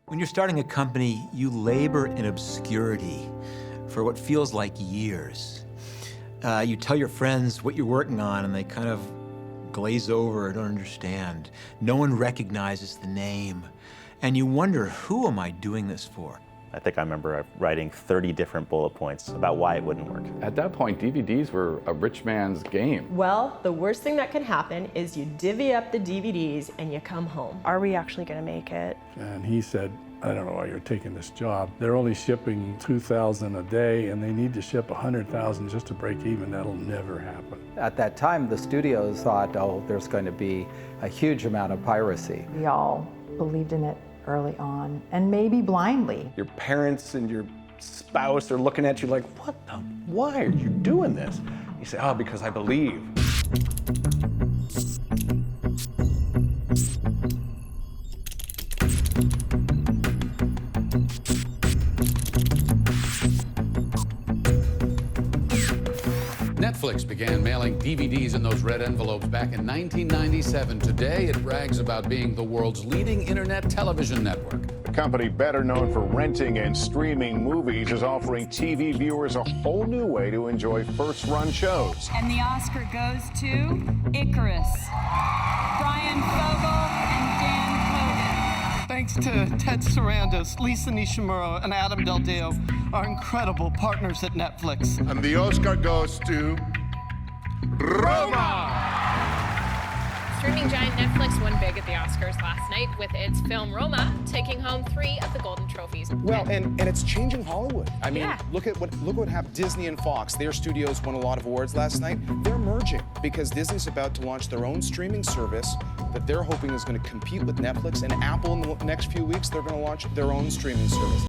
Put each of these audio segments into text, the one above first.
When you're starting a company, you labor in obscurity for what feels like years. You tell your friends what you're working on, and they kind of glaze over or don't understand. No one recognizes the name. And you wonder, who am I doing this for? I think I remember writing 30 different bullet points about why it wouldn't work. At that point, DVDs were a rich man's game. Well, the worst thing that can happen is you divvy up the DVDs and you come home. Are we actually going to make it? And he said, I don't know why you're taking this job. They're only shipping 2,000 a day, and they need to ship 100,000 just to break even. That'll never happen. At that time, the studios thought, oh, there's going to be a huge amount of piracy. We all believed in it early on, and maybe blindly. Your parents and your spouse are looking at you like, why are you doing this? You say, oh, because I believe. Netflix began mailing DVDs in those red envelopes back in 1997. Today, it brags about being the world's leading internet television network. A company better known for renting and streaming movies is offering TV viewers a whole new way to enjoy first-run shows. And the Oscar goes to Icarus, Brian Fogel and Dan Kogan. Thanks to Ted Sarandos, Lisa Nishimura, and Adam Del Dio, our incredible partners at Netflix. And the Oscar goes to Roma! Streaming giant Netflix won big at the Oscars last night with its film Roma taking home 3 of the Golden Trophies. Well, and it's changing Hollywood. I mean, look what happened. Disney and Fox, their studios won a lot of awards last night. They're merging because Disney's about to launch their own streaming service that they're hoping is going to compete with Netflix, and Apple in the next few weeks, they're going to launch their own streaming service.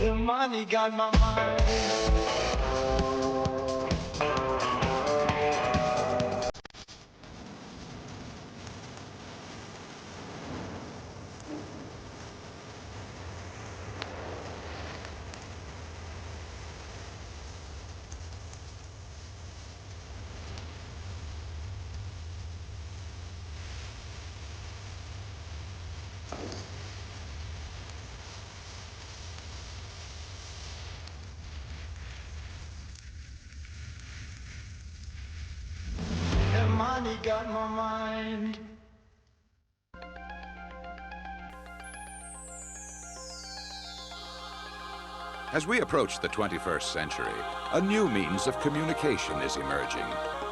The money got my mind. Money got my mind. As we approach the 21st century, a new means of communication is emerging.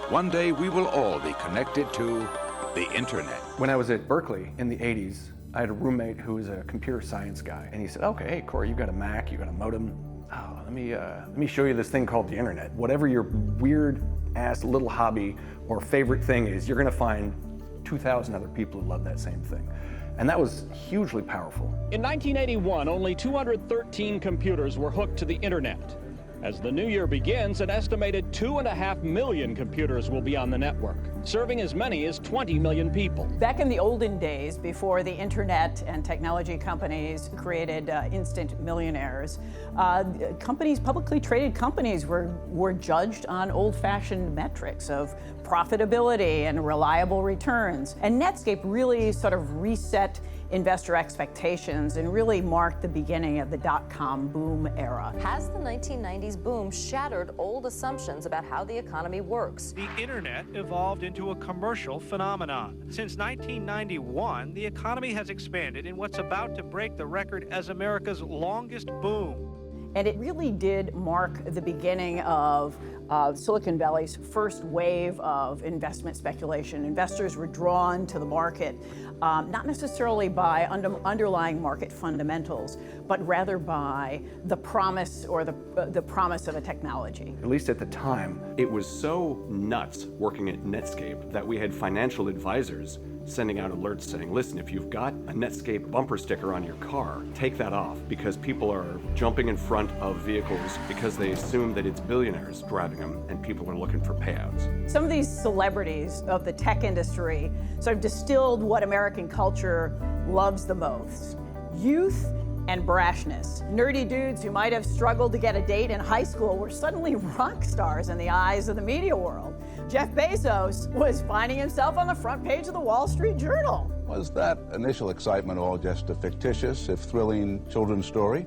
One day we will all be connected to the internet. When I was at Berkeley in the 80s, I had a roommate who was a computer science guy. And he said, okay, hey, Corey, you got a Mac, you got a modem. Oh, let me show you this thing called the internet. Whatever your weird ass little hobby or favorite thing is, you're gonna find 2,000 other people who love that same thing. And that was hugely powerful. In 1981, only 213 computers were hooked to the internet. As the new year begins, an estimated 2.5 million computers will be on the network, serving as many as 20 million people. Back in the olden days, before the internet and technology companies created instant millionaires, companies, publicly traded companies were judged on old-fashioned metrics of profitability and reliable returns. And Netscape really sort of reset investor expectations and really marked the beginning of the dot-com boom era. Has the 1990s boom shattered old assumptions about how the economy works? The internet evolved into a commercial phenomenon. Since 1991, the economy has expanded in what's about to break the record as America's longest boom. And it really did mark the beginning of Silicon Valley's first wave of investment speculation. Investors were drawn to the market, not necessarily by underlying market fundamentals, but rather by the promise or the promise of a technology. At least at the time, it was so nuts working at Netscape that we had financial advisors sending out alerts saying, listen, if you've got a Netscape bumper sticker on your car, take that off because people are jumping in front front of vehicles because they assume that it's billionaires driving them and people are looking for payouts. Some of these celebrities of the tech industry sort of distilled what American culture loves the most: youth and brashness. Nerdy dudes who might have struggled to get a date in high school were suddenly rock stars in the eyes of the media world. Jeff Bezos was finding himself on the front page of the Wall Street Journal. Was that initial excitement all just a fictitious, if thrilling, children's story?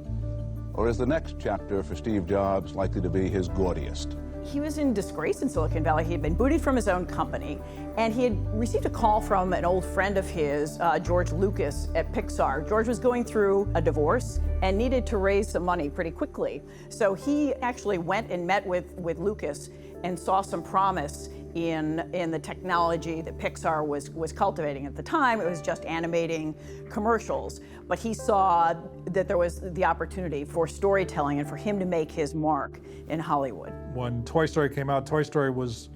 Or is the next chapter for Steve Jobs likely to be his gaudiest? He was in disgrace in Silicon Valley. He had been booted from his own company, and he had received a call from an old friend of his, George Lucas at Pixar. George was going through a divorce and needed to raise some money pretty quickly. So he actually went and met with Lucas and saw some promise in the technology that Pixar was cultivating at the time. It was just animating commercials, but he saw that there was the opportunity for storytelling and for him to make his mark in Hollywood. When Toy Story came out, Toy Story was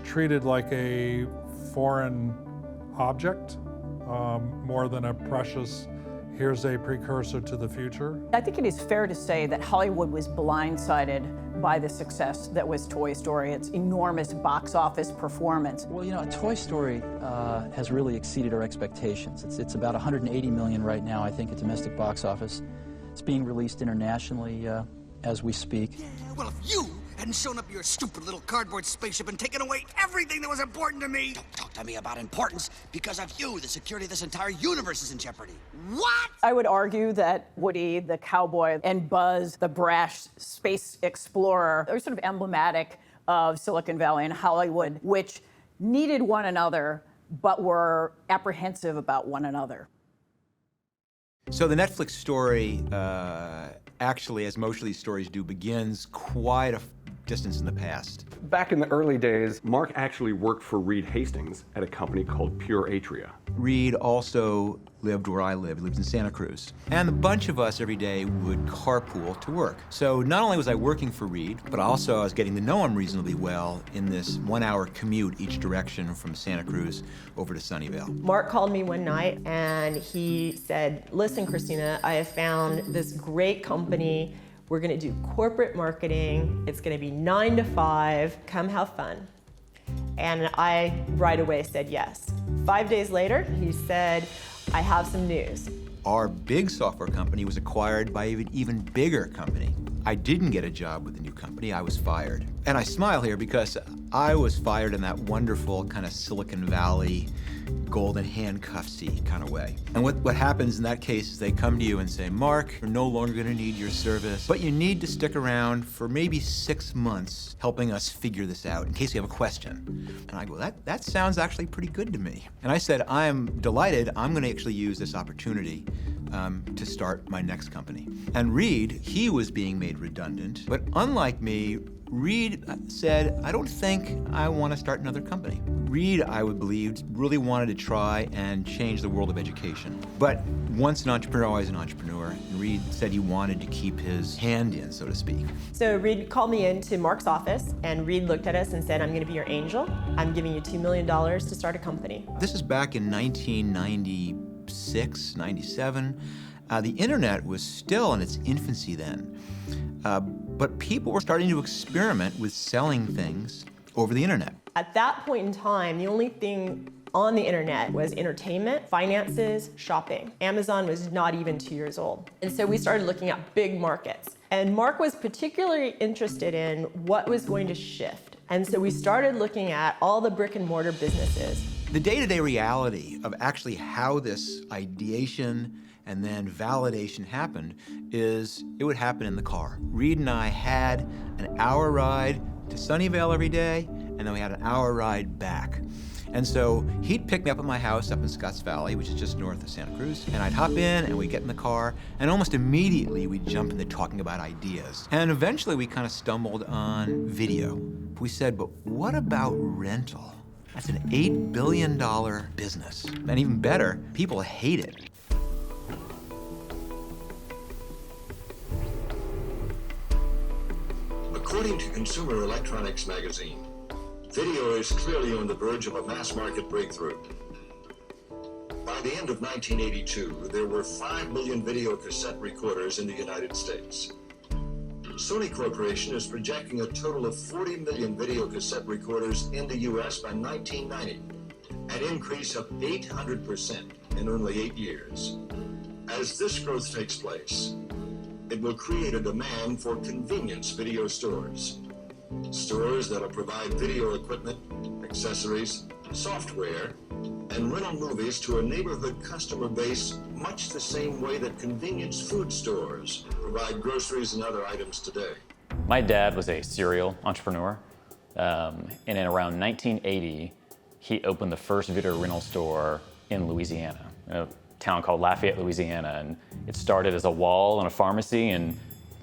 treated like a foreign object, more than a precious, here's a precursor to the future. I think it is fair to say that Hollywood was blindsided by the success that was Toy Story, its enormous box office performance. Well, you know, Toy Story has really exceeded our expectations. It's about 180 million right now, I think, at domestic box office. It's being released internationally as we speak. Well, if you hadn't shown up your stupid little cardboard spaceship and taken away everything that was important to me. Don't talk to me about importance. Because of you, the security of this entire universe is in jeopardy. What? I would argue that Woody, the cowboy, and Buzz, the brash space explorer, are sort of emblematic of Silicon Valley and Hollywood, which needed one another, but were apprehensive about one another. So the Netflix story, actually, as most of these stories do, begins quite a distance in the past. Back in the early days, Marc actually worked for Reed Hastings at a company called Pure Atria. Reed also lived where I lived. He lived in Santa Cruz. And a bunch of us every day would carpool to work. So not only was I working for Reed, but also I was getting to know him reasonably well in this 1-hour commute each direction from Santa Cruz over to Sunnyvale. Marc called me one night and he said, listen, Christina, I have found this great company. We're gonna do corporate marketing. It's gonna be 9 to 5. Come have fun. And I right away said yes. 5 days later, he said, I have some news. Our big software company was acquired by an even bigger company. I didn't get a job with the new company, I was fired. And I smile here because I was fired in that wonderful kind of Silicon Valley, golden handcuffs-y kind of way. And what happens in that case is they come to you and say, Marc, we're no longer gonna need your service, but you need to stick around for maybe 6 months helping us figure this out in case you have a question. And I go, that sounds actually pretty good to me. And I said, I'm delighted, I'm gonna actually use this opportunity to start my next company. And Reed, he was being made redundant, but unlike me, Reed said, I don't think I want to start another company. Reed, I would believe, really wanted to try and change the world of education. But once an entrepreneur, always an entrepreneur. And Reed said he wanted to keep his hand in, so to speak. So Reed called me into Marc's office, and Reed looked at us and said, I'm gonna be your angel. I'm giving you $2 million to start a company. This is back in 1996, 97. The internet was still in its infancy then. But people were starting to experiment with selling things over the internet. At that point in time, the only thing on the internet was entertainment, finances, shopping. Amazon was not even 2 years old. And so we started looking at big markets. And Marc was particularly interested in what was going to shift. And so we started looking at all the brick and mortar businesses. The day-to-day reality of actually how this ideation and then validation happened is it would happen in the car. Reed and I had an hour ride to Sunnyvale every day, and then we had an hour ride back. And so he'd pick me up at my house up in Scotts Valley, which is just north of Santa Cruz, and I'd hop in and we'd get in the car, and almost immediately we'd jump into talking about ideas. And eventually we kind of stumbled on video. We said, but what about rental? That's an $8 billion business. And even better, people hate it. According to Consumer Electronics magazine, video is clearly on the verge of a mass market breakthrough. By the end of 1982, there were 5 million video cassette recorders in the United States. Sony Corporation is projecting a total of 40 million video cassette recorders in the U.S. by 1990, an increase of 800% in only 8 years. As this growth takes place, it will create a demand for convenience video stores. Stores that'll provide video equipment, accessories, software, and rental movies to a neighborhood customer base much the same way that convenience food stores provide groceries and other items today. My dad was a serial entrepreneur, and in around 1980, he opened the first video rental store in Louisiana, a town called Lafayette, Louisiana, and it started as a wall in a pharmacy and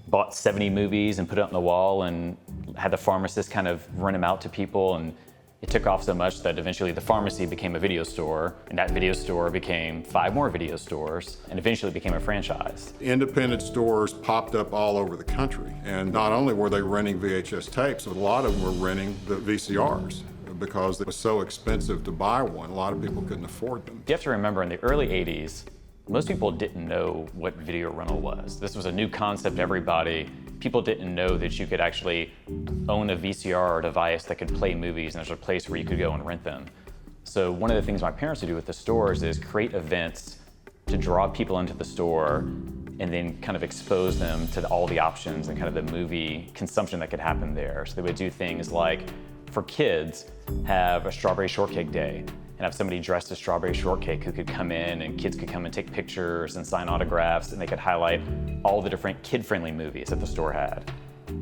bought 70 movies and put it on the wall and had the pharmacist kind of rent them out to people, and it took off so much that eventually the pharmacy became a video store, and that video store became 5 more video stores, and eventually became a franchise. Independent stores popped up all over the country, and not only were they renting VHS tapes, but a lot of them were renting the VCRs because it was so expensive to buy one. A lot of people couldn't afford them. You have to remember, in the early 80s, most people didn't know what video rental was. This was a new concept to everybody. People didn't know that you could actually own a VCR device that could play movies, and there's a place where you could go and rent them. So one of the things my parents would do with the stores is create events to draw people into the store and then kind of expose them to all the options and kind of the movie consumption that could happen there. So they would do things like, for kids, have a strawberry shortcake day and have somebody dressed as strawberry shortcake who could come in, and kids could come and take pictures and sign autographs, and they could highlight all the different kid-friendly movies that the store had.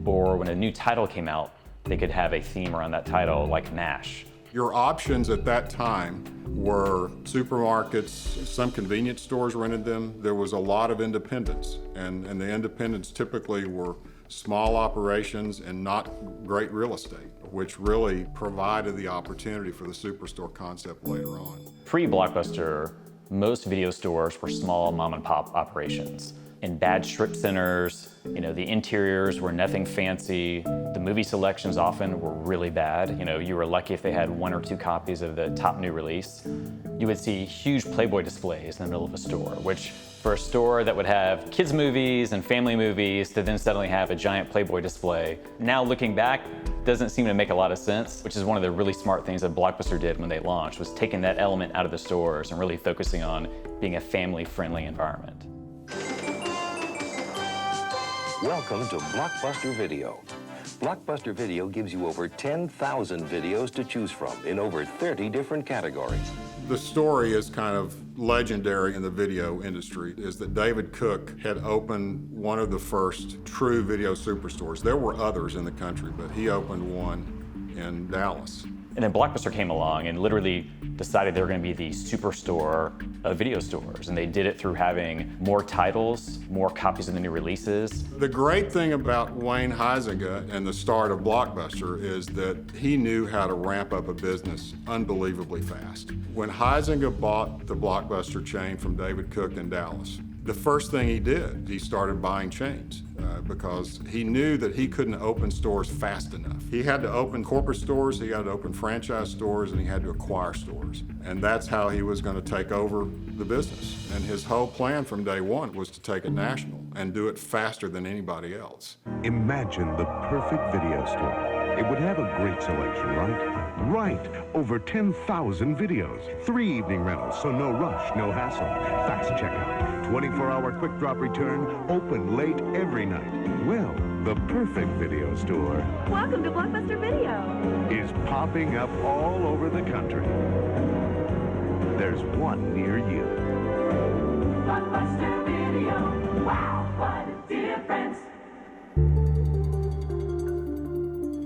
Or when a new title came out, they could have a theme around that title, like MASH. Your options at that time were supermarkets, some convenience stores rented them. There was a lot of independents, and the independents typically were small operations and not great real estate, which really provided the opportunity for the superstore concept later on. Pre-Blockbuster, most video stores were small mom and pop operations. In bad strip centers, the interiors were nothing fancy. The movie selections often were really bad. You were lucky if they had 1 or 2 copies of the top new release. You would see huge Playboy displays in the middle of a store, which for a store that would have kids' movies and family movies to then suddenly have a giant Playboy display, now looking back, doesn't seem to make a lot of sense, which is one of the really smart things that Blockbuster did when they launched, was taking that element out of the stores and really focusing on being a family-friendly environment. Welcome to Blockbuster Video. Blockbuster Video gives you over 10,000 videos to choose from in over 30 different categories. The story is kind of legendary in the video industry, is that David Cook had opened one of the first true video superstores. There were others in the country, but he opened one in Dallas. And then Blockbuster came along and literally decided they were going to be the superstore of video stores. And they did it through having more titles, more copies of the new releases. The great thing about Wayne Huizenga and the start of Blockbuster is that he knew how to ramp up a business unbelievably fast. When Huizenga bought the Blockbuster chain from David Cook in Dallas, the first thing he did, he started buying chains because he knew that he couldn't open stores fast enough. He had to open corporate stores, he had to open franchise stores, and he had to acquire stores. And that's how he was going to take over the business. And his whole plan from day one was to take it national and do it faster than anybody else. Imagine the perfect video store. It would have a great selection, right? Right. Over 10,000 videos. 3 evening rentals, so no rush, no hassle. Fast checkout. 24-hour quick drop return, open late every night. Well, the perfect video store. Welcome to Blockbuster Video. Is popping up all over the country. There's one near you. Blockbuster Video. Wow, what a difference.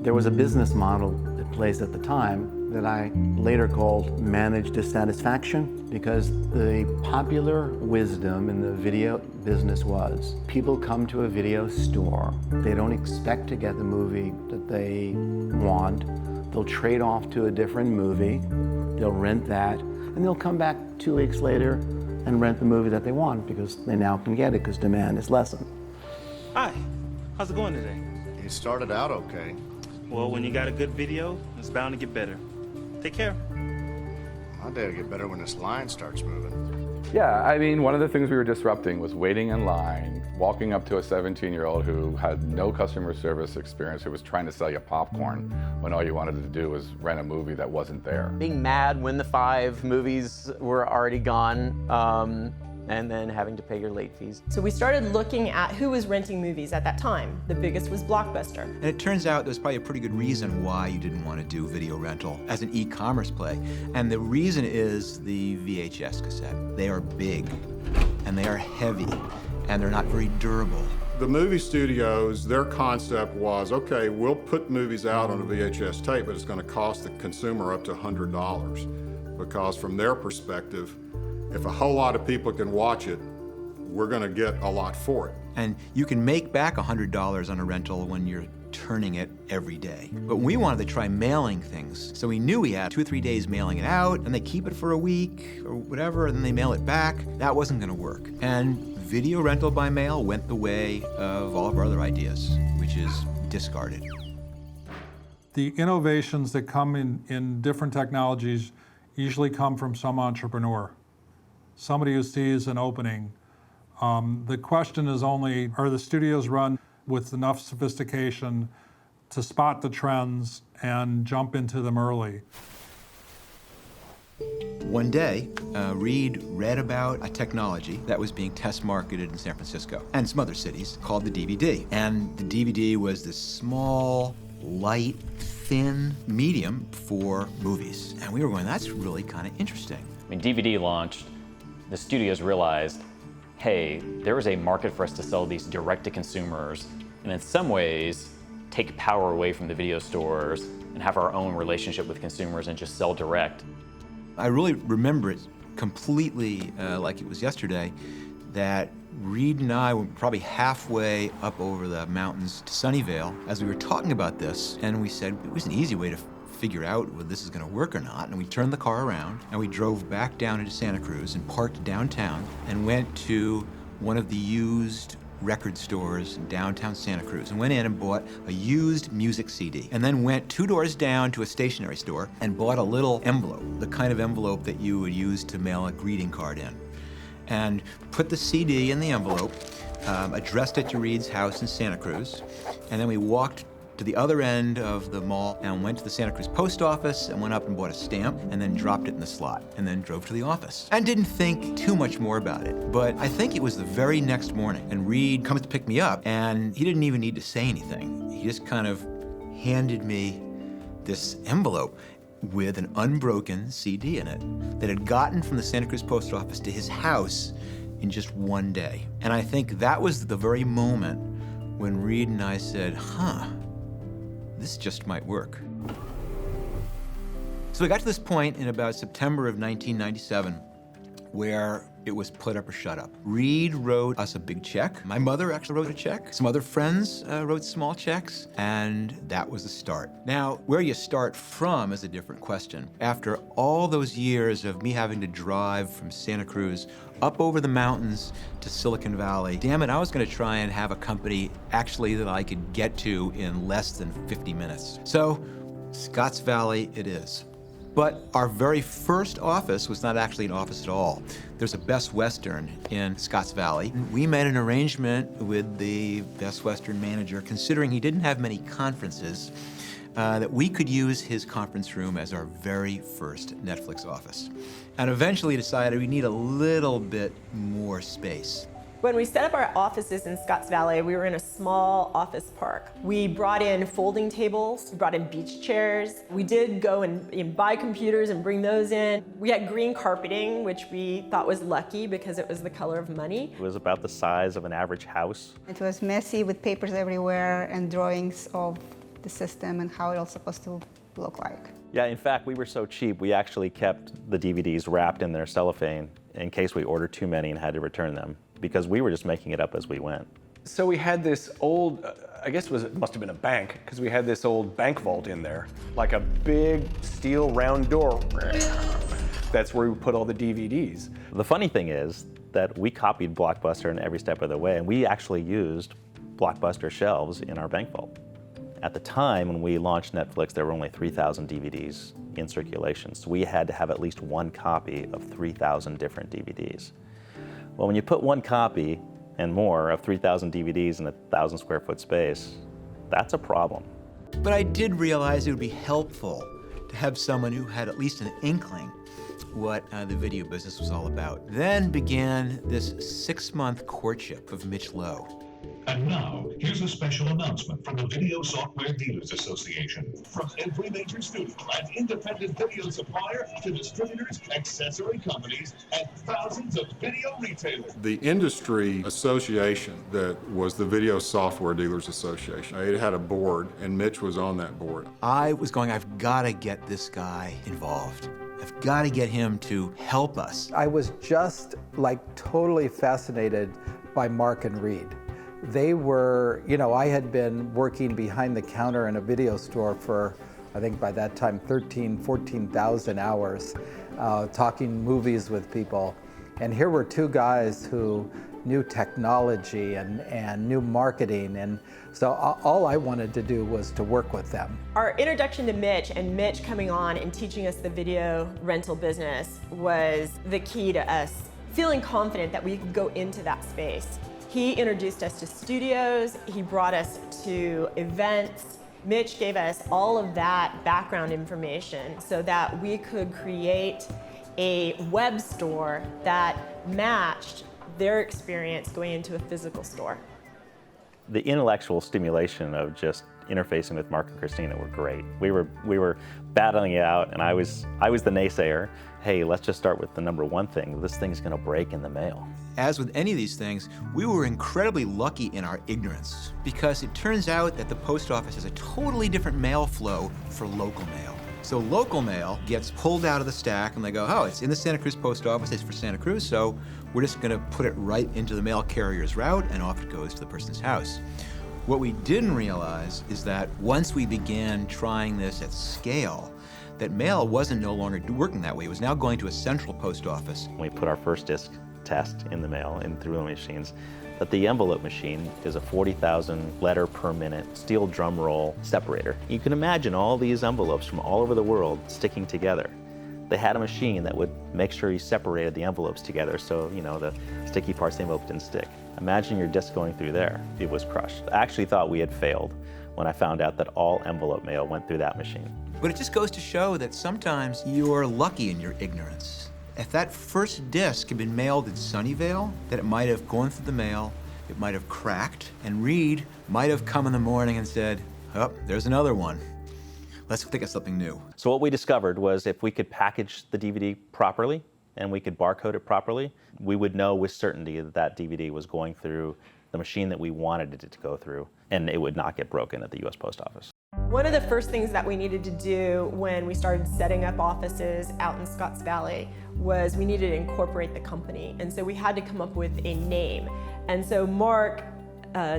There was a business model in place at the time that I later called managed dissatisfaction, because the popular wisdom in the video business was people come to a video store, they don't expect to get the movie that they want, they'll trade off to a different movie, they'll rent that, and they'll come back 2 weeks later and rent the movie that they want because they now can get it because demand is lessened. Hi, how's it going today? It started out okay. Well, when you got a good video, it's bound to get better. Take care. My day will get better when this line starts moving. Yeah, I mean, one of the things we were disrupting was waiting in line Walking up to a 17-year-old who had no customer service experience, who was trying to sell you popcorn when all you wanted to do was rent a movie that wasn't there. Being mad when the 5 movies were already gone, and then having to pay your late fees. So we started looking at who was renting movies at that time. The biggest was Blockbuster. And it turns out there's probably a pretty good reason why you didn't want to do video rental as an e-commerce play. And the reason is the VHS cassette. They are big, and they are heavy, and they're not very durable. The movie studios, their concept was, okay, we'll put movies out on a VHS tape, but it's going to cost the consumer up to $100. Because from their perspective, if a whole lot of people can watch it, we're going to get a lot for it. And you can make back $100 on a rental when you're turning it every day. But we wanted to try mailing things. So we knew we had 2 or 3 days mailing it out, and they keep it for a week or whatever, and then they mail it back. That wasn't going to work. And video rental by mail went the way of all of our other ideas, which is discarded. The innovations that come in different technologies usually come from some entrepreneur, somebody who sees an opening. The question is only, are the studios run with enough sophistication to spot the trends and jump into them early? One day, Reed read about a technology that was being test marketed in San Francisco and some other cities called the DVD. And the DVD was this small, light, thin medium for movies. And we were going, that's really kind of interesting. When DVD launched, the studios realized, hey, there is a market for us to sell these direct to consumers, and in some ways, take power away from the video stores and have our own relationship with consumers and just sell direct. I really remember it completely like it was yesterday, that Reed and I were probably halfway up over the mountains to Sunnyvale as we were talking about this, and we said it was an easy way to figure out whether this is going to work or not. And we turned the car around and we drove back down into Santa Cruz and parked downtown and went to one of the used record stores in downtown Santa Cruz and went in and bought a used music CD, and then went 2 doors down to a stationery store and bought a little envelope, the kind of envelope that you would use to mail a greeting card in, and put the CD in the envelope, addressed it to Reed's house in Santa Cruz, and then we walked to the other end of the mall and went to the Santa Cruz post office and went up and bought a stamp and then dropped it in the slot and then drove to the office. And didn't think too much more about it. But I think it was the very next morning, and Reed comes to pick me up, and he didn't even need to say anything. He just kind of handed me this envelope with an unbroken CD in it that had gotten from the Santa Cruz post office to his house in just one day. And I think that was the very moment when Reed and I said, this just might work. So we got to this point in about September of 1997 where it was put up or shut up. Reed wrote us a big check. My mother actually wrote a check. Some other friends wrote small checks, and that was the start. Now, where you start from is a different question. After all those years of me having to drive from Santa Cruz up over the mountains to Silicon Valley, damn it, I was gonna try and have a company actually that I could get to in less than 50 minutes. So, Scotts Valley it is. But our very first office was not actually an office at all. There's a Best Western in Scotts Valley. We made an arrangement with the Best Western manager, considering he didn't have many conferences, that we could use his conference room as our very first Netflix office. And eventually decided we need a little bit more space. When we set up our offices in Scotts Valley, we were in a small office park. We brought in folding tables, we brought in beach chairs. We did go and buy computers and bring those in. We had green carpeting, which we thought was lucky because it was the color of money. It was about the size of an average house. It was messy with papers everywhere and drawings of the system and how it was supposed to look like. Yeah, in fact, we were so cheap, we actually kept the DVDs wrapped in their cellophane in case we ordered too many and had to return them, because we were just making it up as we went. So we had this old, I guess it must have been a bank, because we had this old bank vault in there, like a big steel round door. That's where we put all the DVDs. The funny thing is that we copied Blockbuster in every step of the way, and we actually used Blockbuster shelves in our bank vault. At the time when we launched Netflix, there were only 3,000 DVDs in circulation, so we had to have at least one copy of 3,000 different DVDs. Well, when you put one copy and more of 3,000 DVDs in a 1,000 square foot space, that's a problem. But I did realize it would be helpful to have someone who had at least an inkling what the video business was all about. Then began this 6-month courtship of Mitch Lowe. And now, here's a special announcement from the Video Software Dealers Association. From every major studio and independent video supplier to distributors, accessory companies, and thousands of video retailers. The industry association that was the Video Software Dealers Association, it had a board, and Mitch was on that board. I was going, I've got to get this guy involved. I've got to get him to help us. I was just like totally fascinated by Marc and Reed. They were, you know, I had been working behind the counter in a video store for, I think by that time, 14,000 hours, talking movies with people. And here were two guys who knew technology and knew marketing. And so all I wanted to do was to work with them. Our introduction to Mitch and Mitch coming on and teaching us the video rental business was the key to us feeling confident that we could go into that space. He introduced us to studios, he brought us to events. Mitch gave us all of that background information so that we could create a web store that matched their experience going into a physical store. The intellectual stimulation of just interfacing with Marc and Christina were great. We were battling it out, and I was the naysayer. Hey, let's just start with the number one thing. This thing's gonna break in the mail. As with any of these things, we were incredibly lucky in our ignorance because it turns out that the post office has a totally different mail flow for local mail. So local mail gets pulled out of the stack and they go, oh, it's in the Santa Cruz post office, it's for Santa Cruz, so we're just gonna put it right into the mail carrier's route and off it goes to the person's house. What we didn't realize is that once we began trying this at scale, that mail wasn't no longer working that way. It was now going to a central post office. We put our first disc test in the mail and through the machines, that the envelope machine is a 40,000 letter per minute steel drum roll separator. You can imagine all these envelopes from all over the world sticking together. They had a machine that would make sure you separated the envelopes together so, you know, the sticky parts of the envelope didn't stick. Imagine your disc going through there. It was crushed. I actually thought we had failed when I found out that all envelope mail went through that machine. But it just goes to show that sometimes you're lucky in your ignorance. If that first disc had been mailed in Sunnyvale, that it might have gone through the mail, it might have cracked, and Reed might have come in the morning and said, oh, there's another one. Let's think of something new. So what we discovered was if we could package the DVD properly and we could barcode it properly, we would know with certainty that that DVD was going through the machine that we wanted it to go through, and it would not get broken at the US Post Office. One of the first things that we needed to do when we started setting up offices out in Scotts Valley was we needed to incorporate the company. And so we had to come up with a name. And so Marc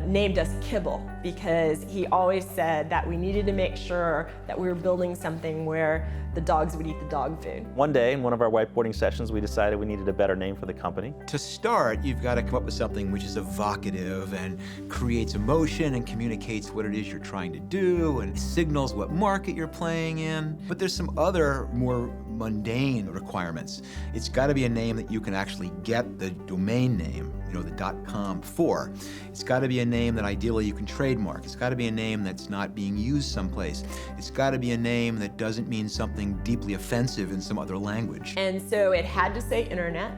named us Kibble because he always said that we needed to make sure that we were building something where the dogs would eat the dog food. One day in one of our whiteboarding sessions, we decided we needed a better name for the company. To start, you've got to come up with something which is evocative and creates emotion and communicates what it is you're trying to do and signals what market you're playing in. But there's some other more mundane requirements. It's got to be a name that you can actually get the domain name, you know, the .com for. It's got to be a name that ideally you can trademark. It's got to be a name that's not being used someplace. It's got to be a name that doesn't mean something deeply offensive in some other language. And so it had to say internet,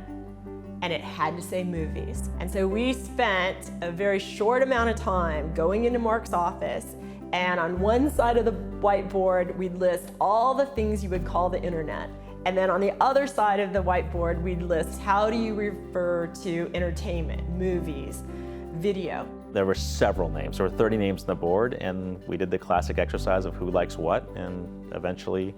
and it had to say movies. And so we spent a very short amount of time going into Marc's office, and on one side of the whiteboard, we'd list all the things you would call the internet. And then on the other side of the whiteboard, we'd list how do you refer to entertainment, movies, video. There were several names. There were 30 names on the board, and we did the classic exercise of who likes what, and eventually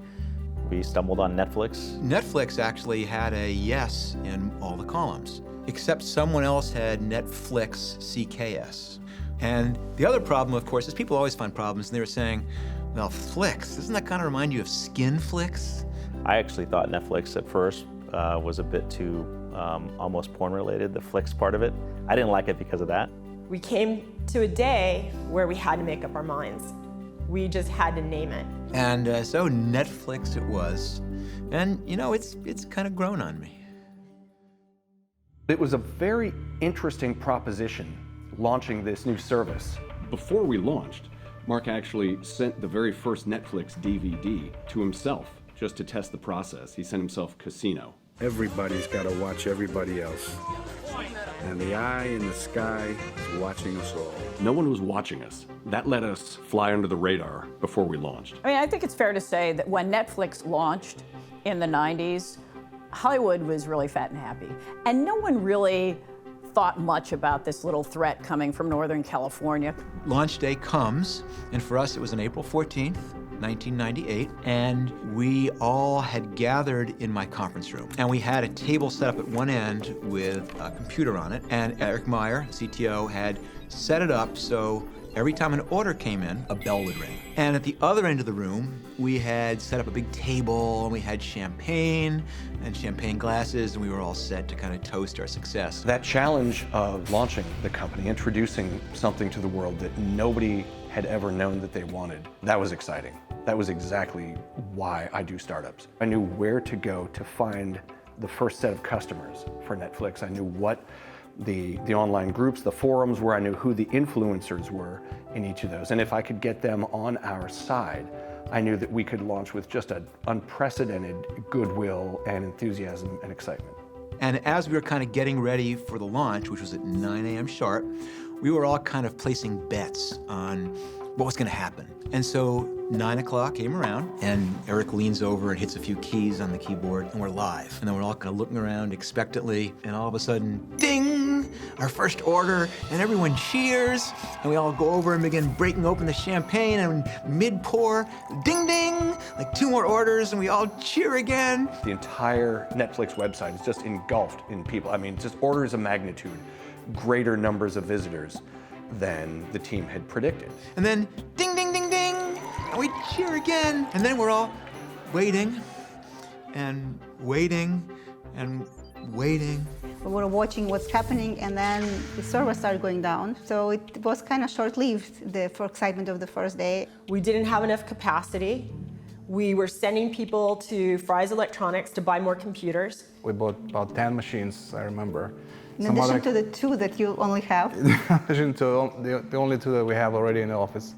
we stumbled on Netflix. Netflix actually had a yes in all the columns, except someone else had Netflix CKS. And the other problem, of course, is people always find problems, and they were saying, well, flicks, doesn't that kind of remind you of skin flicks? I actually thought Netflix at first was a bit too almost porn-related, the flicks part of it. I didn't like it because of that. We came to a day where we had to make up our minds. We just had to name it. And so Netflix it was. And, you know, it's kind of grown on me. It was a very interesting proposition, launching this new service. Before we launched, Marc actually sent the very first Netflix DVD to himself, just to test the process. He sent himself Casino. Everybody's got to watch everybody else. And the eye in the sky is watching us all. No one was watching us. That let us fly under the radar before we launched. I mean, I think it's fair to say that when Netflix launched in the 90s, Hollywood was really fat and happy. And no one really thought much about this little threat coming from Northern California. Launch day comes, and for us it was on April 14th, 1998, and we all had gathered in my conference room. And we had a table set up at one end with a computer on it, and Eric Meyer, CTO, had set it up so every time an order came in, a bell would ring. And at the other end of the room, we had set up a big table, and we had champagne and champagne glasses, and we were all set to kind of toast our success. That challenge of launching the company, introducing something to the world that nobody had ever known that they wanted, that was exciting. That was exactly why I do startups. I knew where to go to find the first set of customers for Netflix. I knew what the online groups, the forums were. I knew who the influencers were in each of those. And if I could get them on our side, I knew that we could launch with just an unprecedented goodwill and enthusiasm and excitement. And as we were kind of getting ready for the launch, which was at 9 a.m. sharp, we were all kind of placing bets on what was going to happen. And so 9 o'clock came around, and Eric leans over and hits a few keys on the keyboard, and we're live. And then we're all kind of looking around expectantly, and all of a sudden, ding, our first order, and everyone cheers, and we all go over and begin breaking open the champagne, and mid-pour, ding, ding, like 2 more orders, and we all cheer again. The entire Netflix website is just engulfed in people. I mean, just orders of magnitude, greater numbers of visitors than the team had predicted. And then ding, ding, ding, ding, and we cheer again. And then we're all waiting and waiting and waiting. We were watching what's happening, and then the server started going down. So it was kind of short-lived, the excitement of the first day. We didn't have enough capacity. We were sending people to Fry's Electronics to buy more computers. We bought about 10 machines, I remember. In addition to the 2 that you only have. In addition to the only 2 that we have already in the office.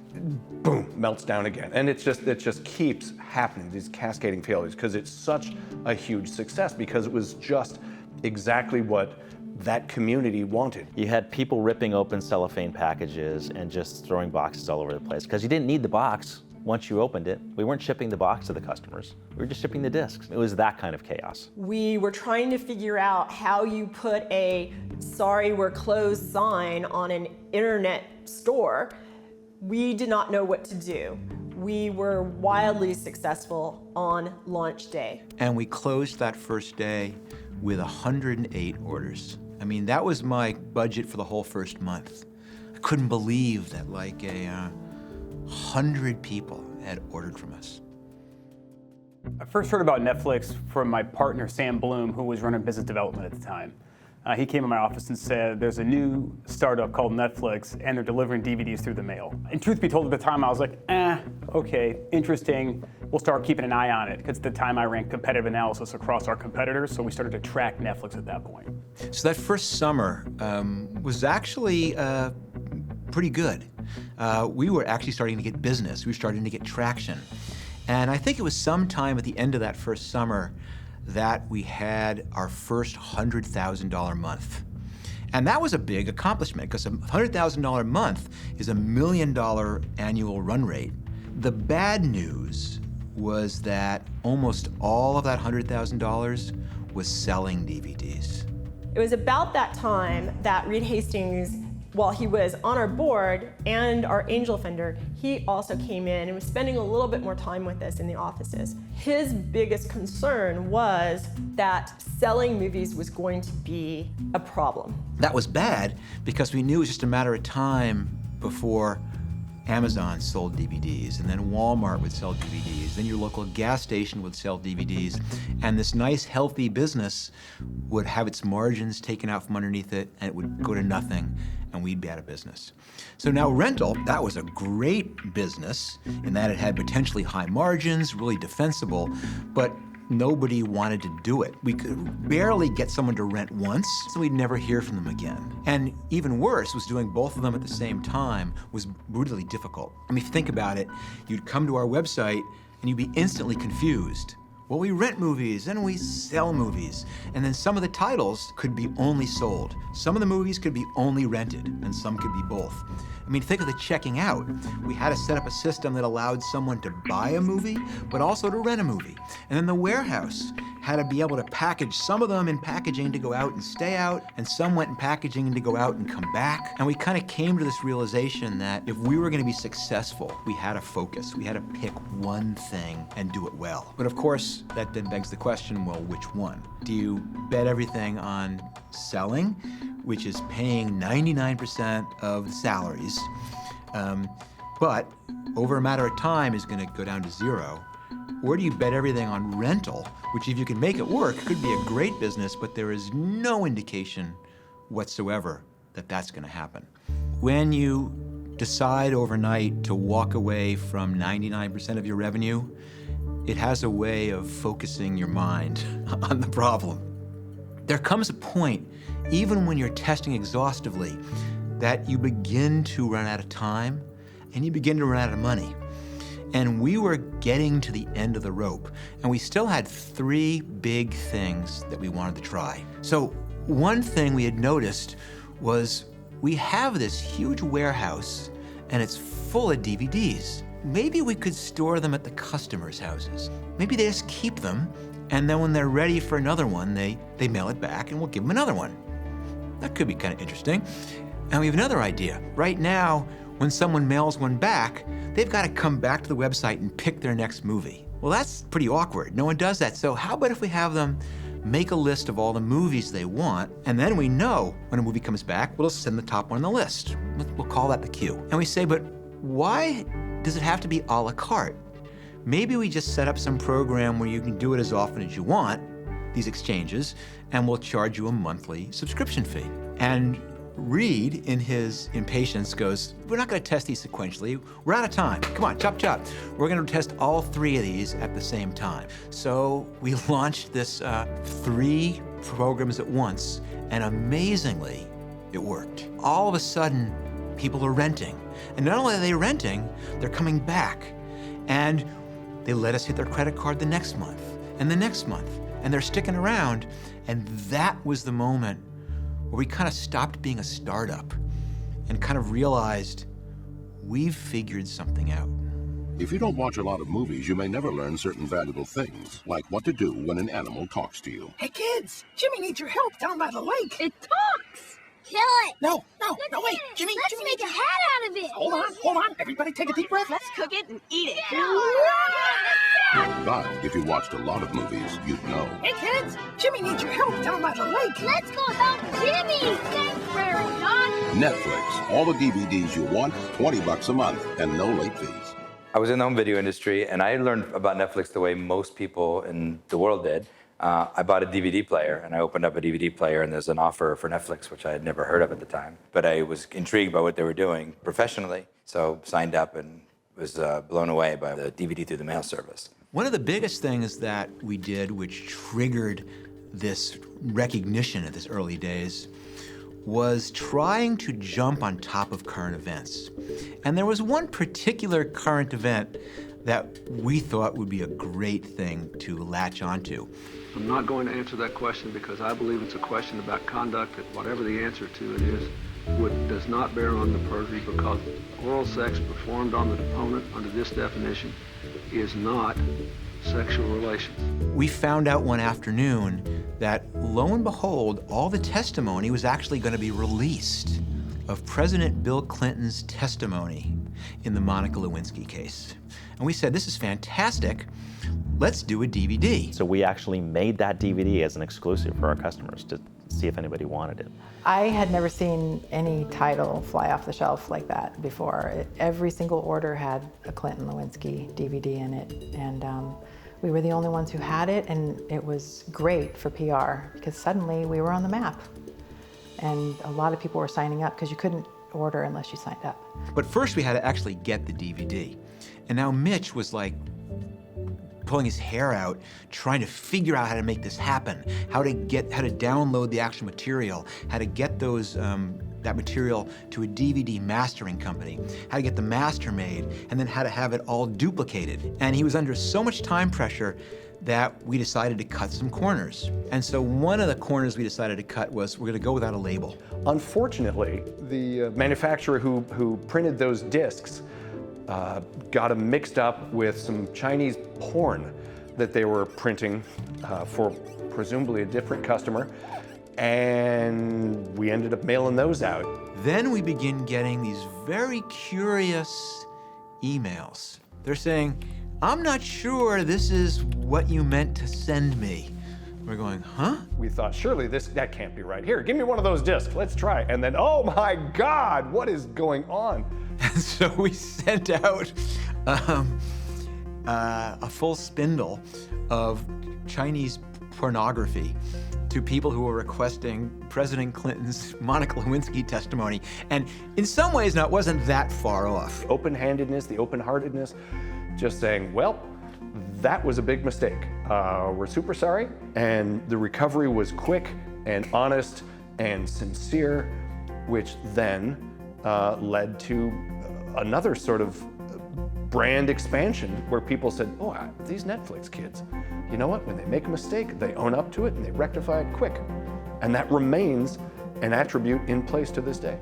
Boom, melts down again. And it just keeps happening, these cascading failures, because it's such a huge success, because it was just exactly what that community wanted. You had people ripping open cellophane packages and just throwing boxes all over the place, because you didn't need the box. Once you opened it, we weren't shipping the box to the customers. We were just shipping the discs. It was that kind of chaos. We were trying to figure out how you put a "sorry, we're closed" sign on an internet store. We did not know what to do. We were wildly successful on launch day. And we closed that first day with 108 orders. I mean, that was my budget for the whole first month. I couldn't believe that like 100 people had ordered from us. I first heard about Netflix from my partner, Sam Bloom, who was running business development at the time. He came in my office and said, there's a new startup called Netflix, and they're delivering DVDs through the mail. And truth be told, at the time, I was like, okay, interesting. We'll start keeping an eye on it, because at the time I ran competitive analysis across our competitors, so we started to track Netflix at that point. So that first summer was actually pretty good. We were actually starting to get business. We were starting to get traction. And I think it was sometime at the end of that first summer that we had our first $100,000 month. And that was a big accomplishment, because a $100,000 month is $1 million annual run rate. The bad news was that almost all of that $100,000 was selling DVDs. It was about that time that Reed Hastings, while he was on our board and our angel funder, he also came in and was spending a little bit more time with us in the offices. His biggest concern was that selling movies was going to be a problem. That was bad, because we knew it was just a matter of time before Amazon sold DVDs, and then Walmart would sell DVDs, then your local gas station would sell DVDs, and this nice, healthy business would have its margins taken out from underneath it, and it would go to nothing, and we'd be out of business. So now rental, that was a great business in that it had potentially high margins, really defensible, but nobody wanted to do it. We could barely get someone to rent once, so we'd never hear from them again. And even worse was doing both of them at the same time was brutally difficult. I mean, if you think about it, you'd come to our website and you'd be instantly confused. Well, we rent movies and we sell movies. And then some of the titles could be only sold. Some of the movies could be only rented, and some could be both. I mean, think of the checking out. We had to set up a system that allowed someone to buy a movie, but also to rent a movie. And then the warehouse had to be able to package some of them in packaging to go out and stay out, and some went in packaging to go out and come back. And we kind of came to this realization that if we were going to be successful, we had to focus. We had to pick one thing and do it well. But of course, that then begs the question, well, which one? Do you bet everything on selling, which is paying 99% of the salaries, but over a matter of time is going to go down to zero? Or do you bet everything on rental, which if you can make it work, could be a great business, but there is no indication whatsoever that that's going to happen? When you decide overnight to walk away from 99% of your revenue, it has a way of focusing your mind on the problem. There comes a point, even when you're testing exhaustively, that you begin to run out of time and you begin to run out of money. And we were getting to the end of the rope, and we still had 3 big things that we wanted to try. So one thing we had noticed was we have this huge warehouse and it's full of DVDs. Maybe we could store them at the customers' houses. Maybe they just keep them, and then when they're ready for another one, they mail it back and we'll give them another one. That could be kind of interesting. And we have another idea. Right now, when someone mails one back, they've got to come back to the website and pick their next movie. Well, that's pretty awkward. No one does that. So how about if we have them make a list of all the movies they want, and then we know when a movie comes back, we'll just send the top one on the list. We'll call that the queue. And we say, but why does it have to be a la carte? Maybe we just set up some program where you can do it as often as you want, these exchanges, and we'll charge you a monthly subscription fee. And Reed, in his impatience, goes, we're not going to test these sequentially. We're out of time. Come on, chop, chop. We're going to test all 3 of these at the same time. So we launched this 3 programs at once, and amazingly, it worked. All of a sudden, people are renting. And not only are they renting, they're coming back. And they let us hit their credit card the next month, and the next month. And they're sticking around. And that was the moment where we kind of stopped being a startup and kind of realized we've figured something out. If you don't watch a lot of movies, you may never learn certain valuable things, like what to do when an animal talks to you. Hey kids, Jimmy needs your help down by the lake. It talks. Kill it. No, wait. Jimmy, Let's make a hat out of it. Hold on. Everybody take a deep breath. Let's cook it and eat it. But if you watched a lot of movies, you'd know. Hey kids, Jimmy needs your help down by the lake. Let's go help Jimmy. Thanks, Prairie Dog. Netflix, all the DVDs you want, $20 a month, and no late fees. I was in the home video industry, and I learned about Netflix the way most people in the world did. I bought a DVD player, and I opened up a DVD player, and there's an offer for Netflix, which I had never heard of at the time. But I was intrigued by what they were doing professionally, so signed up and was blown away by the DVD through the mail service. One of the biggest things that we did, which triggered this recognition at this early days, was trying to jump on top of current events. And there was one particular current event that we thought would be a great thing to latch onto. I'm not going to answer that question because I believe it's a question about conduct that whatever the answer to it is, does not bear on the perjury, because oral sex performed on the opponent under this definition is not sexual relations. We found out one afternoon that, lo and behold, all the testimony was actually going to be released of President Bill Clinton's testimony in the Monica Lewinsky case. And we said, this is fantastic. Let's do a DVD. So we actually made that DVD as an exclusive for our customers to see if anybody wanted it. I had never seen any title fly off the shelf like that before. Every single order had a Clinton Lewinsky DVD in it, and we were the only ones who had it, and it was great for PR because suddenly we were on the map. And a lot of people were signing up because you couldn't order unless you signed up. But first we had to actually get the DVD. And now Mitch was like pulling his hair out, trying to figure out how to make this happen, how to download the actual material, how to get those that material to a DVD mastering company, how to get the master made, and then how to have it all duplicated. And he was under so much time pressure that we decided to cut some corners. And so one of the corners we decided to cut was we're gonna go without a label. Unfortunately, the manufacturer who printed those discs got them mixed up with some Chinese porn that they were printing for presumably a different customer, and we ended up mailing those out. Then we begin getting these very curious emails. They're saying, I'm not sure this is what you meant to send me. We're going, huh? We thought, surely that can't be right. Here, give me one of those discs, let's try. And then, oh my God, what is going on? And so we sent out a full spindle of Chinese pornography to people who were requesting President Clinton's Monica Lewinsky testimony. And in some ways, now, it wasn't that far off. Open-handedness, the open-heartedness, just saying, well, that was a big mistake. We're super sorry. And the recovery was quick and honest and sincere, which then led to another sort of brand expansion where people said, oh, these Netflix kids, you know what? When they make a mistake, they own up to it and they rectify it quick. And that remains an attribute in place to this day.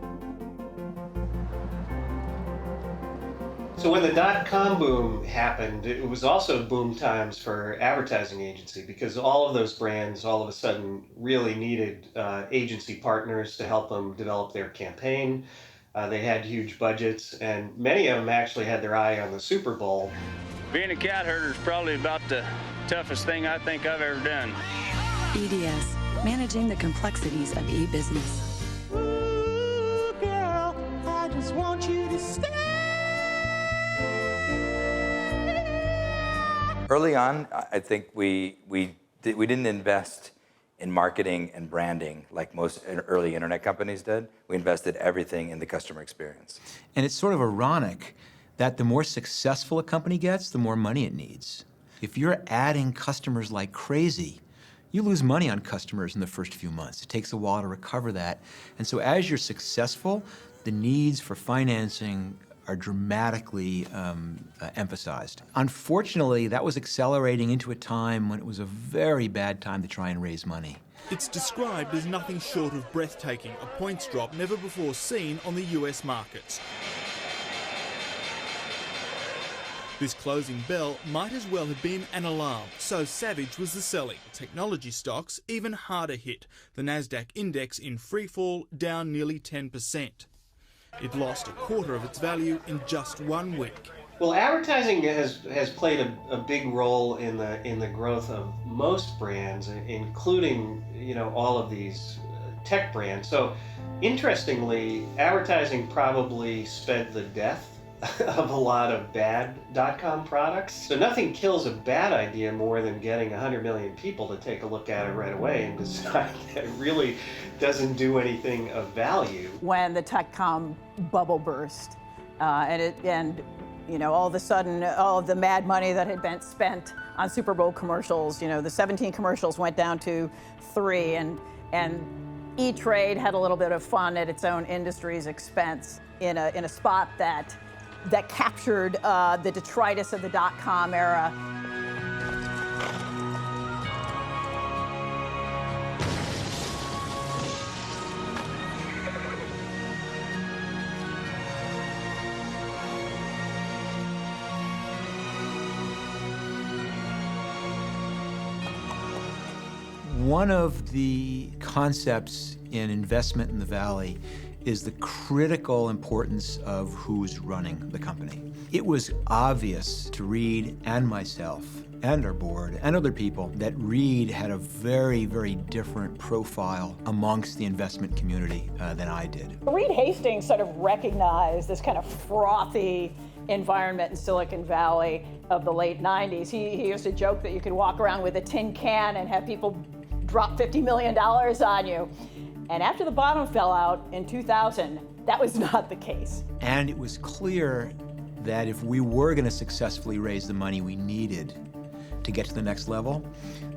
So when the dot-com boom happened, it was also boom times for advertising agency because all of those brands all of a sudden really needed agency partners to help them develop their campaign. They had huge budgets, and many of them actually had their eye on the Super Bowl. Being a cat herder is probably about the toughest thing I think I've ever done. EDS, managing the complexities of e-business. Ooh, girl, I just want you to stay. Early on, I think we didn't invest in marketing and branding like most early internet companies did. We invested everything in the customer experience. And it's sort of ironic that the more successful a company gets, the more money it needs. If you're adding customers like crazy, you lose money on customers in the first few months. It takes a while to recover that. And so as you're successful, the needs for financing are dramatically emphasized. Unfortunately, that was accelerating into a time when it was a very bad time to try and raise money. It's described as nothing short of breathtaking, a points drop never before seen on the US markets. This closing bell might as well have been an alarm, so savage was the selling. Technology stocks even harder hit. The Nasdaq index in freefall down nearly 10%. It lost a quarter of its value in just 1 week. Well, advertising has played a big role in the growth of most brands, including all of these tech brands. So, interestingly, advertising probably sped the death of a lot of bad .com products. So nothing kills a bad idea more than getting 100 million people to take a look at it right away and decide that it really doesn't do anything of value. When the .com bubble burst, and all of a sudden, all of the mad money that had been spent on Super Bowl commercials, the 17 commercials went down to 3, and E-Trade had a little bit of fun at its own industry's expense in a spot that captured the detritus of the .com era. One of the concepts in investment in the Valley is the critical importance of who's running the company. It was obvious to Reed and myself and our board and other people that Reed had a very, very different profile amongst the investment community than I did. Reed Hastings sort of recognized this kind of frothy environment in Silicon Valley of the late 90s. He used to joke that you could walk around with a tin can and have people drop $50 million on you. And after the bottom fell out in 2000, that was not the case. And it was clear that if we were going to successfully raise the money we needed to get to the next level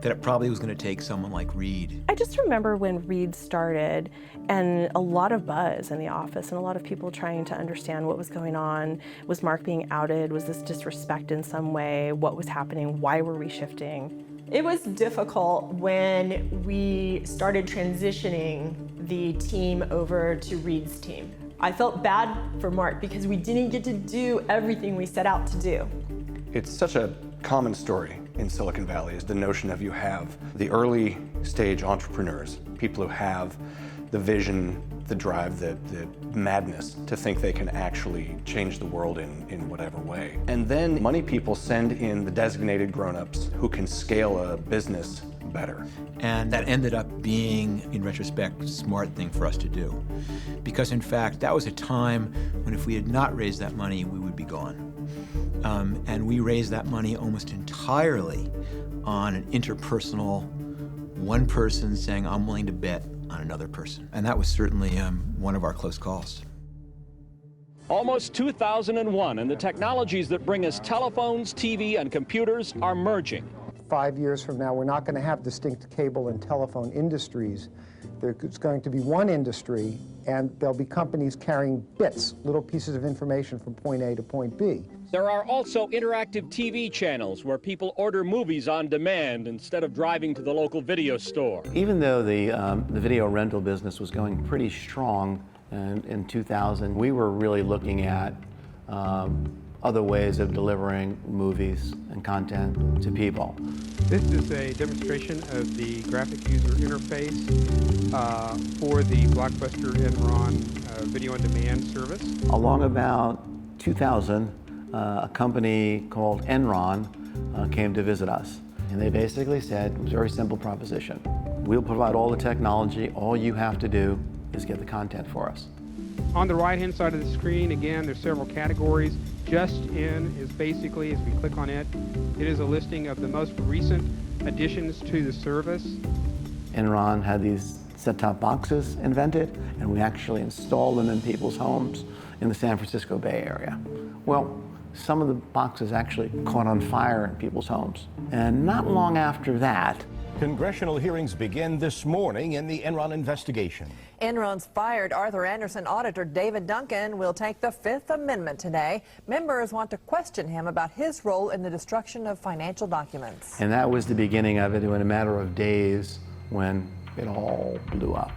that it probably was going to take someone like Reed. I just remember when Reed started and a lot of buzz in the office and a lot of people trying to understand what was going on. Was Marc being outed? Was this disrespect in some way? What was happening? Why were we shifting? It was difficult when we started transitioning the team over to Reed's team. I felt bad for Marc because we didn't get to do everything we set out to do. It's such a common story in Silicon Valley is the notion of you have the early stage entrepreneurs, people who have the vision, the drive, the madness to think they can actually change the world in whatever way. And then money people send in the designated grown-ups who can scale a business better. And that ended up being, in retrospect, a smart thing for us to do. Because in fact, that was a time when if we had not raised that money, we would be gone. And we raised that money almost entirely on an interpersonal, one person saying, I'm willing to bet on another person. And that was certainly one of our close calls. Almost 2001, and the technologies that bring us telephones, TV, and computers are merging. 5 years from now, we're not going to have distinct cable and telephone industries. There's going to be one industry, and there'll be companies carrying bits, little pieces of information from point A to point B. There are also interactive TV channels where people order movies on demand instead of driving to the local video store. Even though the video rental business was going pretty strong in 2000, we were really looking at other ways of delivering movies and content to people. This is a demonstration of the graphic user interface for the Blockbuster Enron video on demand service. Along about 2000, a company called Enron came to visit us. And they basically said, it was a very simple proposition. We'll provide all the technology, all you have to do is get the content for us. On the right-hand side of the screen, again, there's several categories. Just In is basically, as we click on it, it is a listing of the most recent additions to the service. Enron had these set-top boxes invented, and we actually installed them in people's homes in the San Francisco Bay Area. Well, some of the boxes actually caught on fire in people's homes. And not long after that, congressional hearings begin this morning in the Enron investigation. Enron's fired Arthur Andersen auditor David Duncan will take the Fifth Amendment today. Members want to question him about his role in the destruction of financial documents. and that was the beginning of it in a matter of days when it all blew up.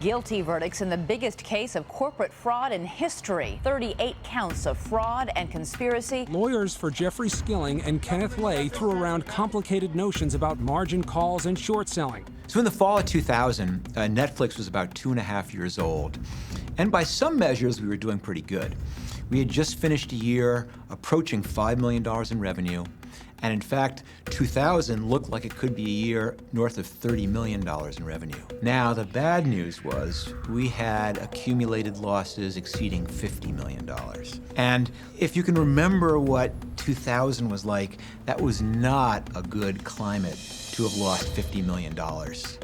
Guilty verdicts in the biggest case of corporate fraud in history. 38 counts of fraud and conspiracy. Lawyers for Jeffrey Skilling and Kenneth Lay threw around complicated notions about margin calls and short selling. So in the fall of 2000, Netflix was about 2.5 years old. And by some measures, we were doing pretty good. We had just finished a year approaching $5 million in revenue. And in fact, 2000 looked like it could be a year north of $30 million in revenue. Now, the bad news was we had accumulated losses exceeding $50 million. And if you can remember what 2000 was like, that was not a good climate to have lost $50 million.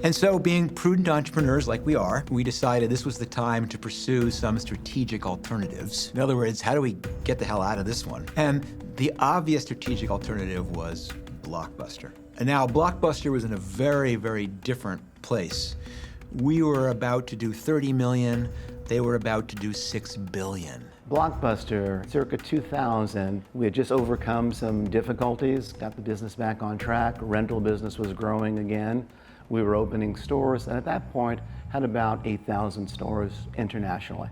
And so, being prudent entrepreneurs like we are, we decided this was the time to pursue some strategic alternatives. In other words, how do we get the hell out of this one? And the obvious strategic alternative was Blockbuster. And now Blockbuster was in a very, very different place. We were about to do 30 million, they were about to do 6 billion. Blockbuster, circa 2000, we had just overcome some difficulties, got the business back on track, rental business was growing again. We were opening stores, and at that point, had about 8,000 stores internationally.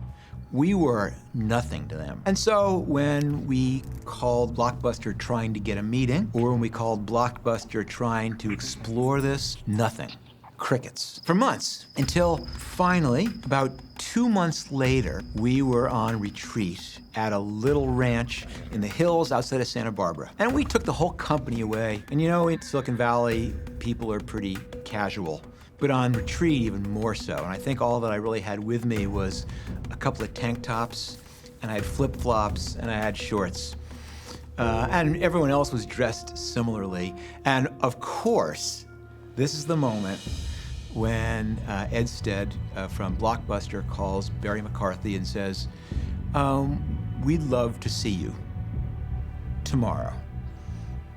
We were nothing to them. And so when we called Blockbuster trying to get a meeting, or when we called Blockbuster trying to explore this, nothing. Crickets. For months, until finally, about 2 months later, we were on retreat at a little ranch in the hills outside of Santa Barbara. And we took the whole company away. And you know, in Silicon Valley, people are pretty casual. But on retreat, even more so. And I think all that I really had with me was a couple of tank tops, and I had flip-flops, and I had shorts. And everyone else was dressed similarly. And of course, this is the moment when Ed Stead from Blockbuster calls Barry McCarthy and says, we'd love to see you tomorrow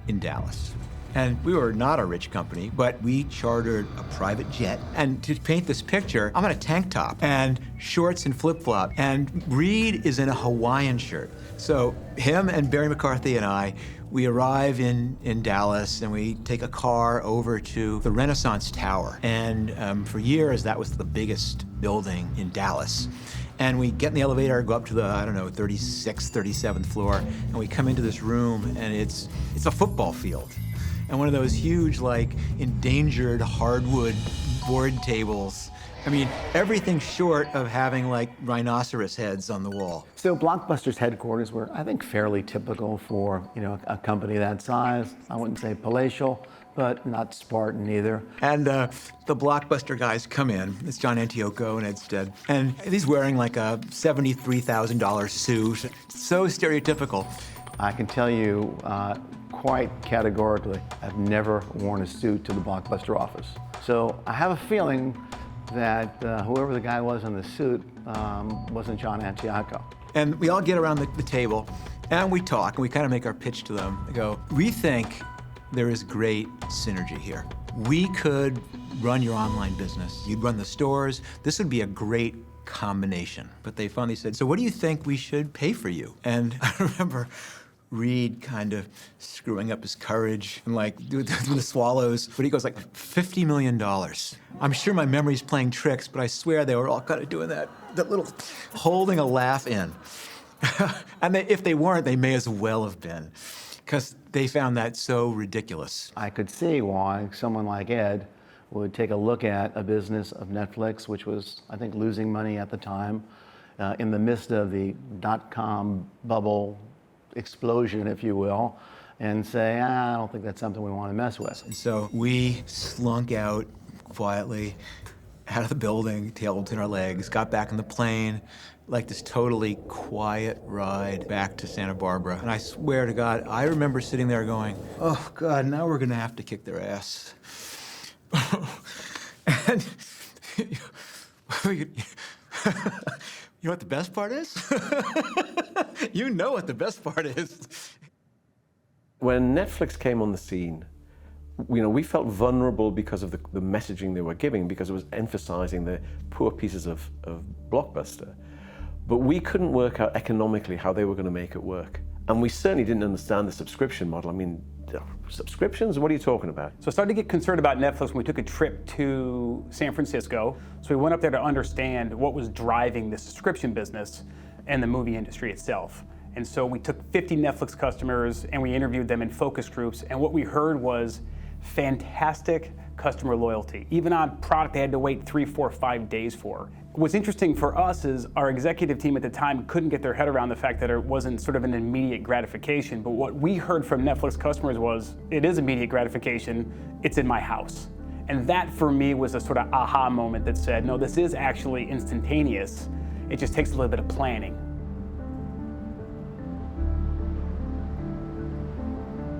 in Dallas. And we were not a rich company, but we chartered a private jet. And to paint this picture, I'm in a tank top and shorts and flip-flop, and Reed is in a Hawaiian shirt. So him and Barry McCarthy and I, we arrive in Dallas and we take a car over to the Renaissance Tower. And for years, that was the biggest building in Dallas. And we get in the elevator, go up to the, 36th, 37th floor, and we come into this room and it's a football field. And one of those huge, like, endangered hardwood board tables. I mean, everything short of having, like, rhinoceros heads on the wall. So Blockbuster's headquarters were, I think, fairly typical for, a company that size. I wouldn't say palatial, but not Spartan either. And the Blockbuster guys come in. It's John Antioco and Ed Stead. And he's wearing, like, a $73,000 suit. So stereotypical. I can tell you quite categorically, I've never worn a suit to the Blockbuster office. So I have a feeling that whoever the guy was in the suit wasn't John Antioco. And we all get around the table and we talk and we kind of make our pitch to them. We go, we think there is great synergy here. We could run your online business. You'd run the stores. This would be a great combination. But they finally said, so what do you think we should pay for you? And I remember Reed kind of screwing up his courage and like doing the swallows. But he goes like, $50 million. I'm sure my memory's playing tricks, but I swear they were all kind of doing that little, holding a laugh in. And if they weren't, they may as well have been, because they found that so ridiculous. I could see why someone like Ed would take a look at a business of Netflix, which was, I think, losing money at the time, in the midst of the .com bubble explosion, if you will, and say, I don't think that's something we want to mess with. And so we slunk out quietly out of the building, tail between our legs, got back on the plane, like this totally and ride back to Santa Barbara. And I swear to God, I remember sitting there going, oh God, now we're gonna have to kick their ass. And you know what the best part is? You know what the best part is. When Netflix came on the scene, we felt vulnerable because of the messaging they were giving, because it was emphasizing the poor pieces of Blockbuster. But we couldn't work out economically how they were going to make it work. And we certainly didn't understand the subscription model. I mean, subscriptions? What are you talking about? So I started to get concerned about Netflix when we took a trip to San Francisco. So we went up there to understand what was driving the subscription business and the movie industry itself. And so we took 50 Netflix customers and we interviewed them in focus groups. And what we heard was fantastic customer loyalty, even on product they had to wait 3, 4, 5 days for. What's interesting for us is our executive team at the time couldn't get their head around the fact that it wasn't sort of an immediate gratification. But what we heard from Netflix customers was, it is immediate gratification, it's in my house. And that for me was a sort of aha moment that said, no, this is actually instantaneous. It just takes a little bit of planning.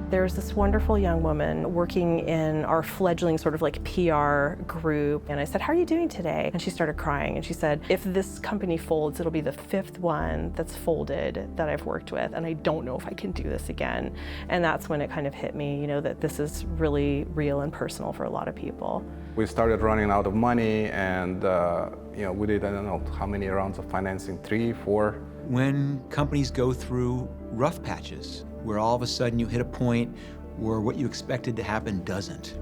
There's this wonderful young woman working in our fledgling sort of like PR group. And I said, how are you doing today? And she started crying. And she said, if this company folds, it'll be the 5th one that's folded that I've worked with. And I don't know if I can do this again. And that's when it kind of hit me, that this is really real and personal for a lot of people. We started running out of money and, we did, I don't know how many rounds of financing, 3, 4. When companies go through rough patches, where all of a sudden you hit a point where what you expected to happen doesn't.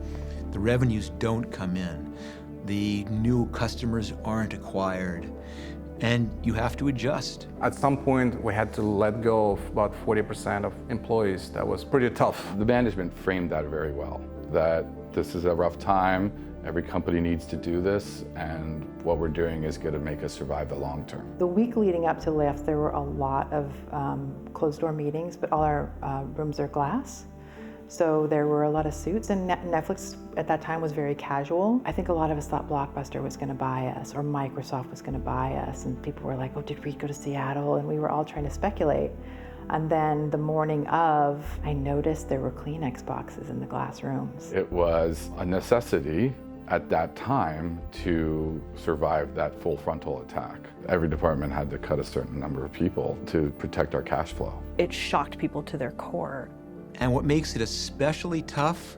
The revenues don't come in. The new customers aren't acquired. And you have to adjust. At some point, we had to let go of about 40% of employees. That was pretty tough. The management framed that very well, that this is a rough time. Every company needs to do this, and what we're doing is going to make us survive the long term. The week leading up to layoffs, there were a lot of closed-door meetings, but all our rooms are glass. So there were a lot of suits, and Netflix at that time was very casual. I think a lot of us thought Blockbuster was going to buy us, or Microsoft was going to buy us, and people were like, oh, did we go to Seattle? And we were all trying to speculate. And then the morning of, I noticed there were Kleenex boxes in the glass rooms. It was a necessity at that time to survive that full frontal attack. Every department had to cut a certain number of people to protect our cash flow. It shocked people to their core. And what makes it especially tough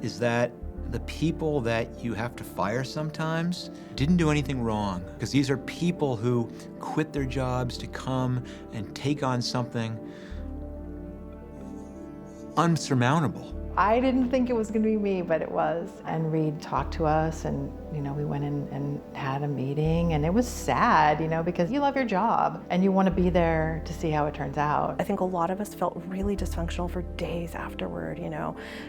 is that the people that you have to fire sometimes didn't do anything wrong, because these are people who quit their jobs to come and take on something unsurmountable. I didn't think it was going to be me, but it was. And Reed talked to us, and we went in and had a meeting, and it was sad, because you love your job and you want to be there to see how it turns out. I think a lot of us felt really dysfunctional for days afterward,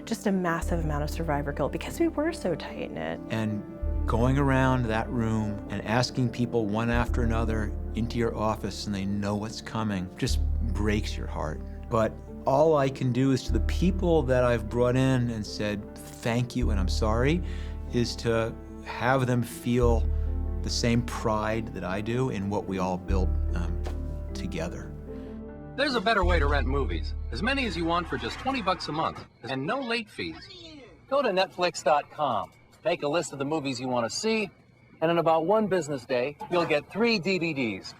just a massive amount of survivor guilt because we were so tight-knit. And going around that room and asking people one after another into your office and they know what's coming just breaks your heart. But all I can do is, to the people that I've brought in and said thank you and I'm sorry, is to have them feel the same pride that I do in what we all built together. There's a better way to rent movies. As many as you want for just $20 a month and no late fees. Go to Netflix.com, make a list of the movies you want to see, and in about one business day, you'll get 3 DVDs.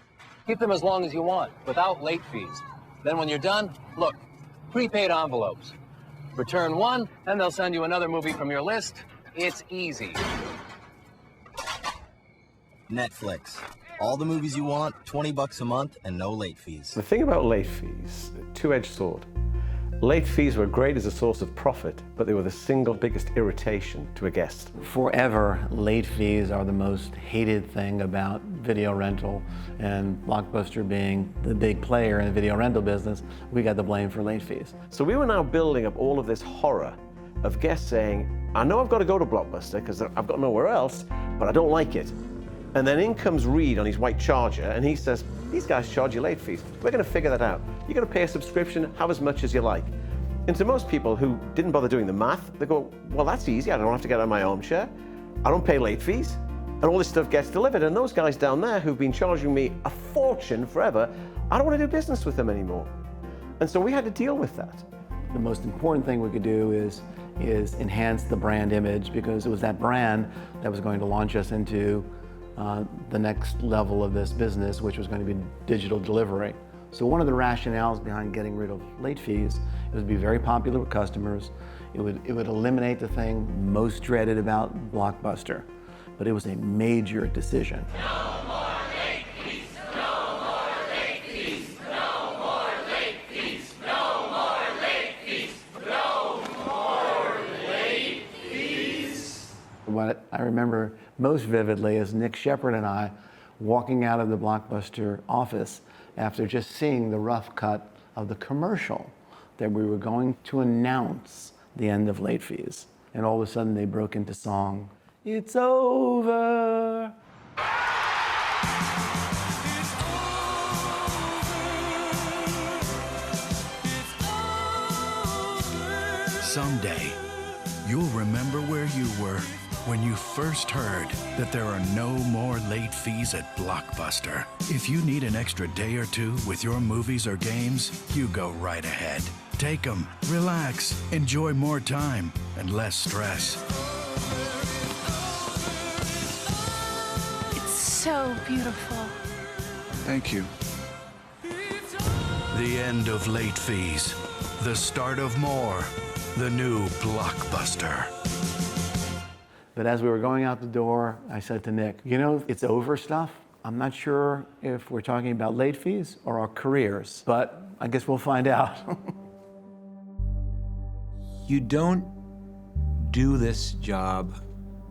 Keep them as long as you want, without late fees. Then when you're done, look, prepaid envelopes. Return one, and they'll send you another movie from your list. It's easy. Netflix. All the movies you want, $20 a month, and no late fees. The thing about late fees, two-edged sword. Late fees were great as a source of profit, but they were the single biggest irritation to a guest. Forever, late fees are the most hated thing about video rental, and Blockbuster being the big player in the video rental business, we got the blame for late fees. So we were now building up all of this horror of guests saying, I know I've got to go to Blockbuster because I've got nowhere else, but I don't like it. And then in comes Reed on his white Charger, and he says, these guys charge you late fees. We're going to figure that out. You're going to pay a subscription, have as much as you like. And to most people who didn't bother doing the math, they go, well, that's easy. I don't have to get out of my armchair. I don't pay late fees. And all this stuff gets delivered. And those guys down there who've been charging me a fortune forever, I don't want to do business with them anymore. And so we had to deal with that. The most important thing we could do is enhance the brand image, because it was that brand that was going to launch us into the next level of this business, which was going to be digital delivery. So one of the rationales behind getting rid of late fees, it would be very popular with customers. It would eliminate the thing most dreaded about Blockbuster, but it was a major decision. No more late fees, no more late fees, no more late fees, no more late fees, no more late fees. What I remember most vividly is Nick Shepard and I walking out of the Blockbuster office after just seeing the rough cut of the commercial that we were going to announce the end of late fees. And all of a sudden they broke into song, "It's over." Someday, you'll remember where you were when you first heard that there are no more late fees at Blockbuster. If you need an extra day or two with your movies or games, you go right ahead. Take them, relax, enjoy more time and less stress. It's so beautiful. Thank you. The end of late fees. The start of more. The new Blockbuster. But as we were going out the door, I said to Nick, it's over stuff. I'm not sure if we're talking about late fees or our careers, but I guess we'll find out. You don't do this job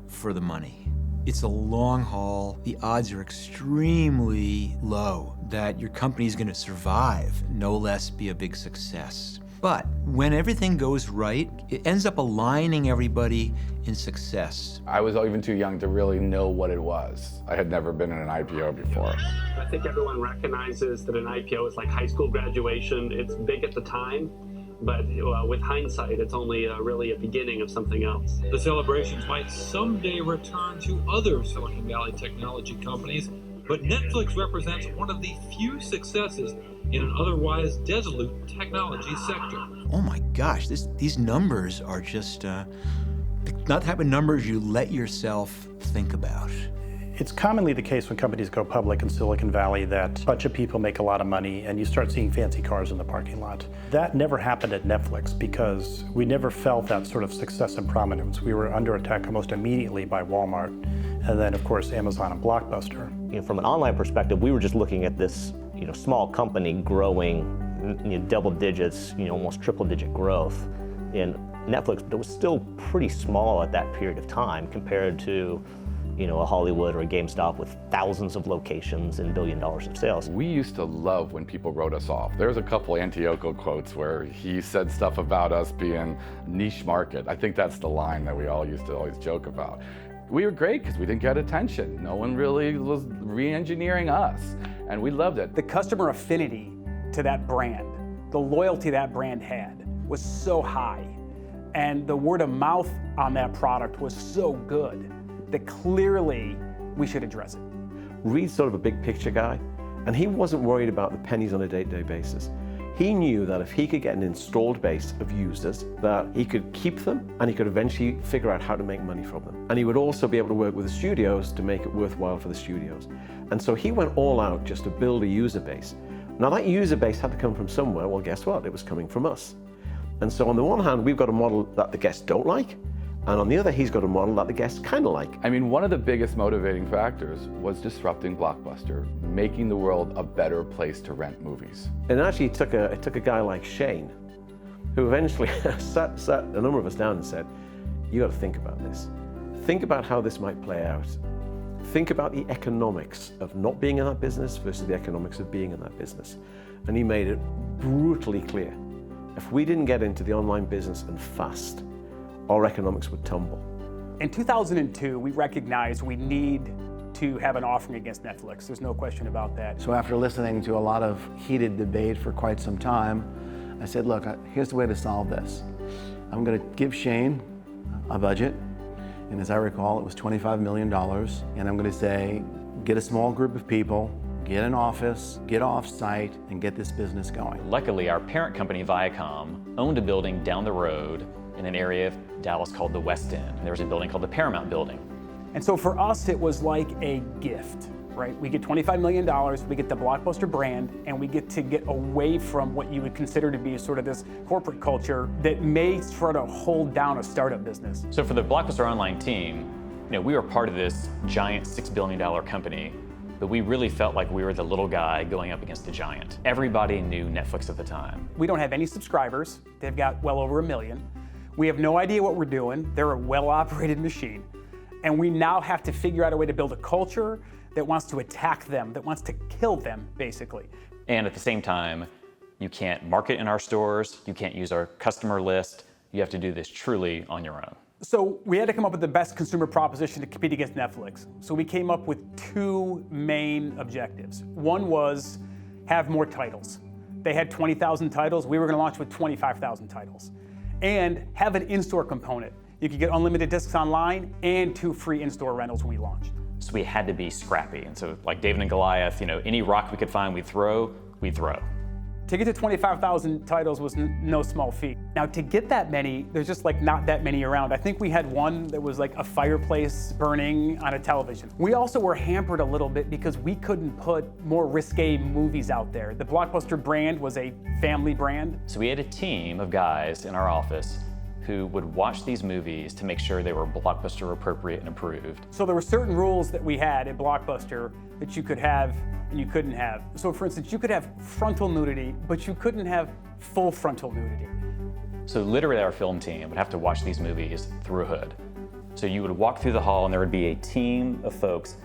for the money. It's a long haul. The odds are extremely low that your company's going to survive, no less be a big success. But when everything goes right, it ends up aligning everybody in success. I was even too young to really know what it was. I had never been in an IPO before. I think everyone recognizes that an IPO is like high school graduation. It's big at the time, but with hindsight, it's only really a beginning of something else. The celebrations might someday return to other Silicon Valley technology companies, but Netflix represents one of the few successes in an otherwise dissolute technology sector. Oh my gosh, these numbers are just not the type of numbers you let yourself think about. It's commonly the case when companies go public in Silicon Valley that a bunch of people make a lot of money and you start seeing fancy cars in the parking lot. That never happened at Netflix because we never felt that sort of success and prominence. We were under attack almost immediately by Walmart and then of course Amazon and Blockbuster. From an online perspective, we were just looking at this small company growing double digits, almost triple digit growth in Netflix, but it was still pretty small at that period of time compared to a Hollywood or a GameStop with thousands of locations and $1 billion of sales. We used to love when people wrote us off. There's a couple Antioco quotes where he said stuff about us being niche market. I think that's the line that we all used to always joke about. We were great because we didn't get attention. No one really was re-engineering us, and we loved it. The customer affinity to that brand, the loyalty that brand had was so high, and the word of mouth on that product was so good that clearly we should address it. Reed's sort of a big picture guy, and he wasn't worried about the pennies on a day-to-day basis. He knew that if he could get an installed base of users, that he could keep them and he could eventually figure out how to make money from them. And he would also be able to work with the studios to make it worthwhile for the studios. And so he went all out just to build a user base. Now that user base had to come from somewhere. Well, guess what? It was coming from us. And so on the one hand, we've got a model that the guests don't like, and on the other, he's got a model that the guests kind of like. I mean, one of the biggest motivating factors was disrupting Blockbuster, making the world a better place to rent movies. And actually, it took a guy like Shane, who eventually sat a number of us down and said, you got to think about this. Think about how this might play out. Think about the economics of not being in that business versus the economics of being in that business. And he made it brutally clear. If we didn't get into the online business and fast, our economics would tumble. In 2002, we recognized we need to have an offering against Netflix. There's no question about that. So after listening to a lot of heated debate for quite some time, I said, look, here's the way to solve this. I'm going to give Shane a budget, and as I recall, it was $25 million, and I'm going to say, get a small group of people, get an office, get off-site, and get this business going. Luckily, our parent company, Viacom, owned a building down the road in an area of Dallas called the West End. There was a building called the Paramount Building. And so for us, it was like a gift, right? We get $25 million, we get the Blockbuster brand, and we get to get away from what you would consider to be sort of this corporate culture that may sort of hold down a startup business. So for the Blockbuster Online team, we were part of this giant $6 billion company, but we really felt like we were the little guy going up against a giant. Everybody knew Netflix at the time. We don't have any subscribers. They've got well over 1 million. We have no idea what we're doing. They're a well-operated machine. And we now have to figure out a way to build a culture that wants to attack them, that wants to kill them, basically. And at the same time, you can't market in our stores, you can't use our customer list, you have to do this truly on your own. So we had to come up with the best consumer proposition to compete against Netflix. So we came up with 2 main objectives. One was have more titles. They had 20,000 titles, we were gonna launch with 25,000 titles. And have an in-store component. You could get unlimited discs online and 2 free in-store rentals when we launched. So we had to be scrappy. And so like David and Goliath, any rock we could find, we'd throw. To get to 25,000 titles was no small feat. Now to get that many, there's just not that many around. I think we had one that was like a fireplace burning on a television. We also were hampered a little bit because we couldn't put more risque movies out there. The Blockbuster brand was a family brand. So we had a team of guys in our office who would watch these movies to make sure they were Blockbuster appropriate and approved. So there were certain rules that we had at Blockbuster that you could have and you couldn't have. So for instance, you could have frontal nudity, but you couldn't have full frontal nudity. So literally our film team would have to watch these movies through a hood. So you would walk through the hall and there would be a team of folks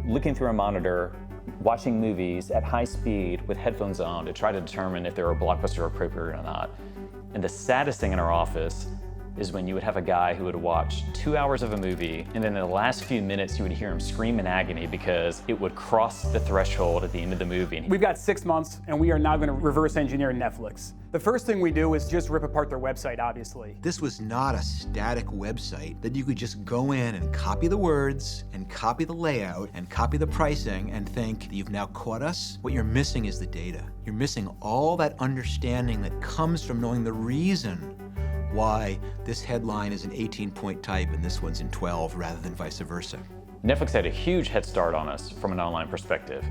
looking through a monitor, watching movies at high speed with headphones on to try to determine if they were Blockbuster appropriate or not. And the saddest thing in our office is when you would have a guy who would watch 2 hours of a movie, and then in the last few minutes you would hear him scream in agony because it would cross the threshold at the end of the movie. We've got 6 months, and we are now going to reverse engineer Netflix. The first thing we do is just rip apart their website, obviously. This was not a static website that you could just go in and copy the words and copy the layout and copy the pricing and think you've now caught us. What you're missing is the data. You're missing all that understanding that comes from knowing the reason why this headline is an 18-point type and this one's in 12 rather than vice versa. Netflix had a huge head start on us from an online perspective.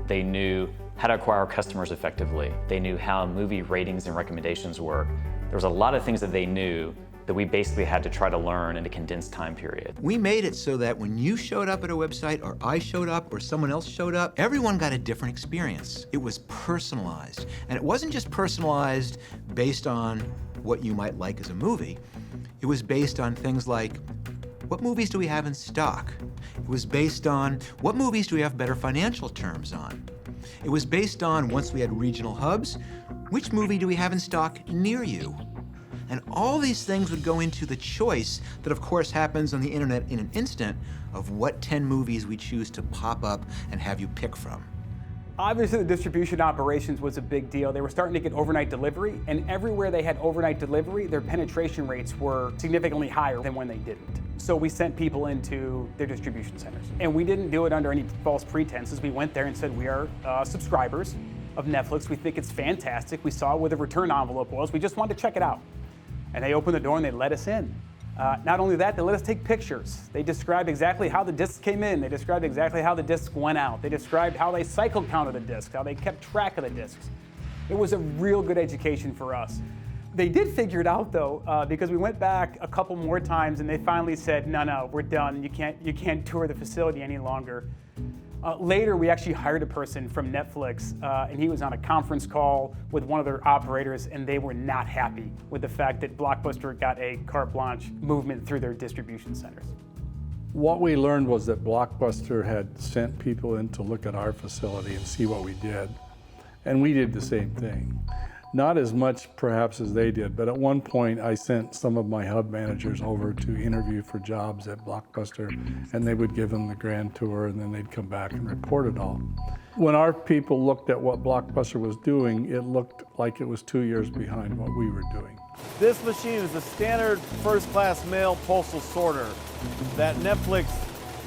They knew how to acquire customers effectively. They knew how movie ratings and recommendations work. There was a lot of things that they knew that we basically had to try to learn in a condensed time period. We made it so that when you showed up at a website, or I showed up, or someone else showed up, everyone got a different experience. It was personalized. And it wasn't just personalized based on what you might like as a movie. It was based on things like, what movies do we have in stock? It was based on, what movies do we have better financial terms on? It was based on, once we had regional hubs, which movie do we have in stock near you? And all these things would go into the choice that, of course, happens on the internet in an instant of what 10 movies we choose to pop up and have you pick from. Obviously, the distribution operations was a big deal. They were starting to get overnight delivery, and everywhere they had overnight delivery, their penetration rates were significantly higher than when they didn't. So we sent people into their distribution centers. And we didn't do it under any false pretenses. We went there and said, we are subscribers of Netflix. We think it's fantastic. We saw where the return envelope was. We just wanted to check it out. And they opened the door and they let us in. Not only that, they let us take pictures. They described exactly how the discs came in. They described exactly how the discs went out. They described how they cycle counted the discs, how they kept track of the discs. It was a real good education for us. They did figure it out though, because we went back a couple more times and they finally said, no, we're done. You can't tour the facility any longer. Later, we actually hired a person from Netflix, and he was on a conference call with one of their operators, and they were not happy with the fact that Blockbuster got a carte blanche movement through their distribution centers. What we learned was that Blockbuster had sent people in to look at our facility and see what we did, and we did the same thing. Not as much perhaps as they did, but at one point I sent some of my hub managers over to interview for jobs at Blockbuster, and they would give them the grand tour and then they'd come back and report it all. When our people looked at what Blockbuster was doing, it looked like it was 2 years behind what we were doing. This machine is a standard first-class mail postal sorter that Netflix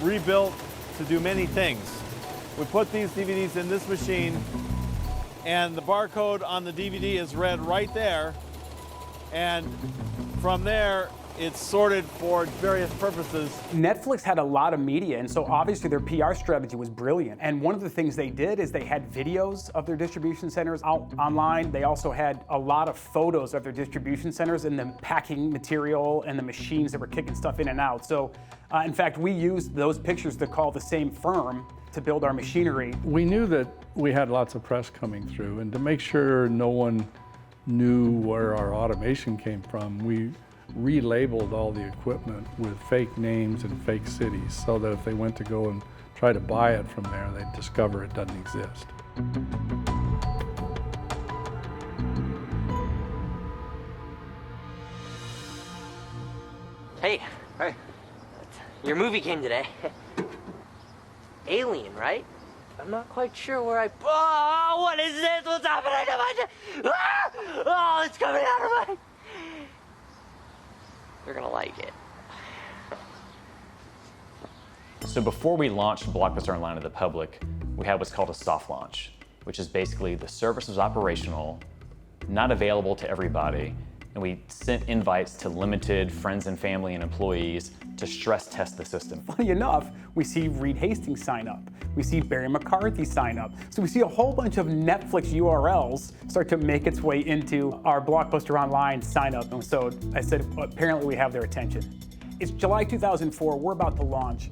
rebuilt to do many things. We put these DVDs in this machine, and the barcode on the DVD is read right there, and from there it's sorted for various purposes. Netflix had a lot of media, and so obviously their PR strategy was brilliant. And one of the things they did is they had videos of their distribution centers out online. They also had a lot of photos of their distribution centers and the packing material and the machines that were kicking stuff in and out. So in fact, we used those pictures to call the same firm to build our machinery. We knew that we had lots of press coming through, and to make sure no one knew where our automation came from, we relabeled all the equipment with fake names and fake cities so that if they went to go and try to buy it from there, they'd discover it doesn't exist. Hey. Hey. Your movie came today. Alien, right? I'm not quite sure where I... Oh, what is this? What's happening to my... Ah! Oh, it's coming out of my... You're gonna like it. So before we launched Blockbuster Online to the public, we had what's called a soft launch, which is basically the service was operational, not available to everybody, and we sent invites to limited friends and family and employees to stress test the system. Funny enough, we see Reed Hastings sign up. We see Barry McCarthy sign up. So we see a whole bunch of Netflix URLs start to make its way into our Blockbuster Online sign up. And so I said, apparently we have their attention. It's July 2004, we're about to launch,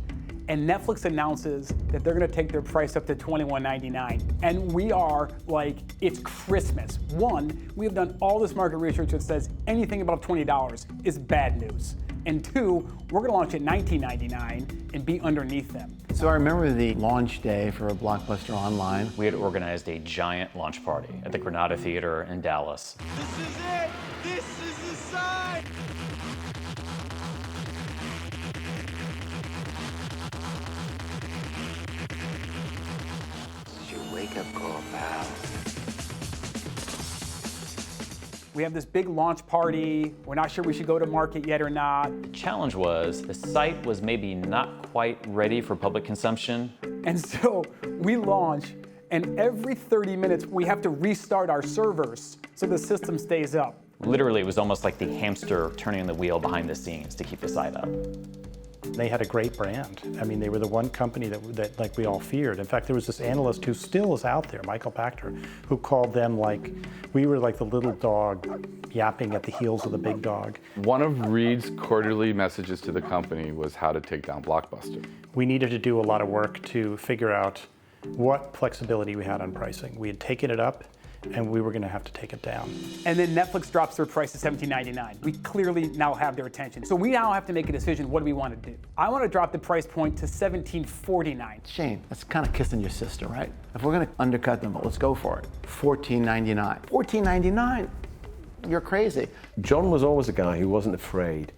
and Netflix announces that they're gonna take their price up to $21.99. And we are like, it's Christmas. One, we have done all this market research that says anything above $20 is bad news. And two, we're gonna launch at $19.99 and be underneath them. So I remember the launch day for a Blockbuster Online. We had organized a giant launch party at the Granada Theater in Dallas. This is it! This is the sign! This is your wake-up call, pal. We have this big launch party. We're not sure we should go to market yet or not. The challenge was the site was maybe not quite ready for public consumption. And so we launch, and every 30 minutes we have to restart our servers so the system stays up. Literally, it was almost like the hamster turning the wheel behind the scenes to keep the site up. They had a great brand. I mean, they were the one company that like we all feared. In fact, there was this analyst who still is out there, Michael Pachter, who called them like, we were like the little dog yapping at the heels of the big dog. One of Reed's quarterly messages to the company was how to take down Blockbuster. We needed to do a lot of work to figure out what flexibility we had on pricing. We had taken it up, and we were going to have to take it down. And then Netflix drops their price to $17.99. We clearly now have their attention. So we now have to make a decision, what do we want to do? I want to drop the price point to $17.49. Shane, that's kind of kissing your sister, right? If we're going to undercut them, let's go for it. $14.99. $14.99? You're crazy. John was always a guy who wasn't afraid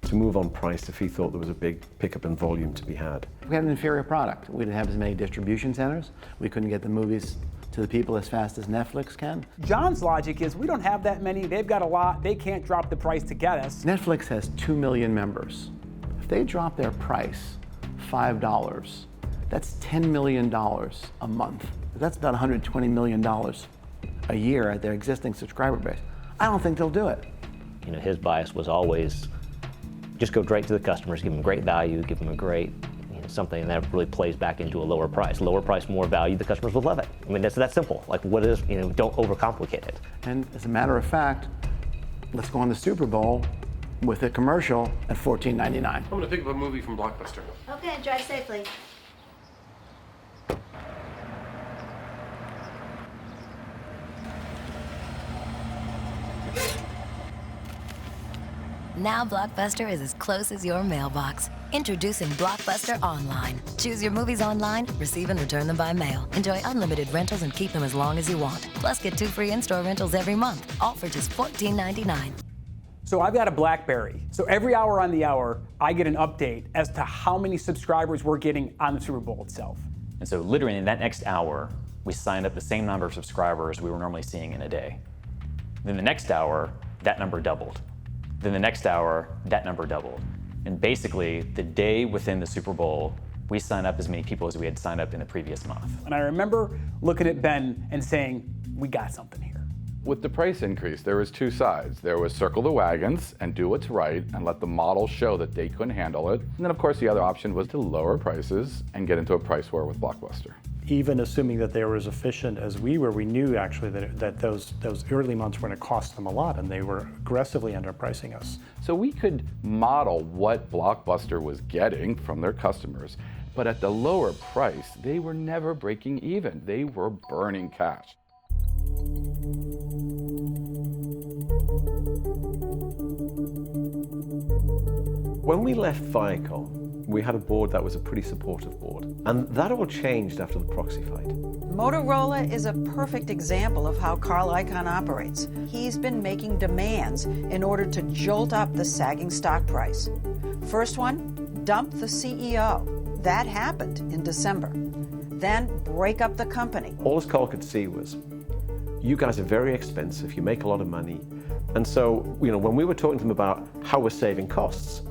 to move on price if he thought there was a big pickup in volume to be had. We had an inferior product. We didn't have as many distribution centers. We couldn't get the movies to the people as fast as Netflix can. John's logic is we don't have that many, they've got a lot, they can't drop the price to get us. Netflix has 2 million members. If they drop their price $5, that's $10 million a month. That's about $120 million a year at their existing subscriber base. I don't think they'll do it. You know, his bias was always just go straight to the customers, give them great value, give them a great, something that really plays back into a lower price. Lower price, more value, the customers will love it. I mean, that's that simple. Like, what is, don't overcomplicate it. And as a matter of fact, let's go on the Super Bowl with a commercial at $14.99. I'm going to pick up a movie from Blockbuster. Okay, drive safely. Now Blockbuster is as close as your mailbox. Introducing Blockbuster Online. Choose your movies online, receive and return them by mail. Enjoy unlimited rentals and keep them as long as you want. Plus, get 2 free in-store rentals every month, all for just $14.99. So I've got a BlackBerry. So every hour on the hour, I get an update as to how many subscribers we're getting on the Super Bowl itself. And so literally in that next hour, we signed up the same number of subscribers we were normally seeing in a day. Then the next hour, that number doubled. Then the next hour, that number doubled. And basically, the day within the Super Bowl, we signed up as many people as we had signed up in the previous month. And I remember looking at Ben and saying, we got something here. With the price increase, there was two sides. There was circle the wagons and do what's right and let the model show that they couldn't handle it. And then, of course, the other option was to lower prices and get into a price war with Blockbuster. Even assuming that they were as efficient as we were, we knew actually that those early months were going to cost them a lot, and they were aggressively underpricing us. So we could model what Blockbuster was getting from their customers, but at the lower price, they were never breaking even. They were burning cash. When we left Viacom, we had a board that was a pretty supportive board. And that all changed after the proxy fight. Motorola is a perfect example of how Carl Icahn operates. He's been making demands in order to jolt up the sagging stock price. First one, dump the CEO. That happened in December. Then break up the company. All as Carl could see was, you guys are very expensive, you make a lot of money. And so, when we were talking to them about how we're saving costs,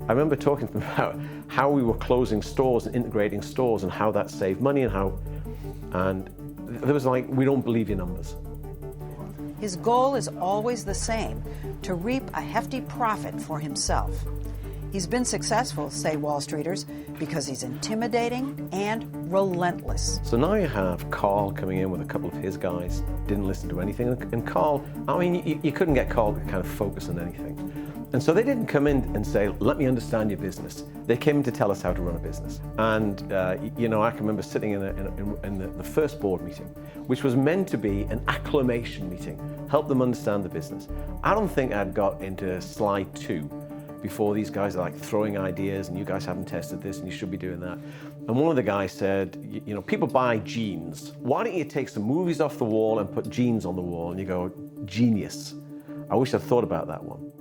I remember talking to them about how we were closing stores and integrating stores and how that saved money and there was like, we don't believe your numbers. His goal is always the same, to reap a hefty profit for himself. He's been successful, say Wall Streeters, because he's intimidating and relentless. So now you have Carl coming in with a couple of his guys, didn't listen to anything. And Carl, I mean, you couldn't get Carl to kind of focus on anything. And so they didn't come in and say, let me understand your business. They came in to tell us how to run a business. And, I can remember sitting in the first board meeting, which was meant to be an acclamation meeting, help them understand the business. I don't think I'd got into slide 2 before these guys are like throwing ideas and you guys haven't tested this and you should be doing that. And one of the guys said, people buy jeans. Why don't you take some movies off the wall and put jeans on the wall? And you go, genius. I wish I'd thought about that one.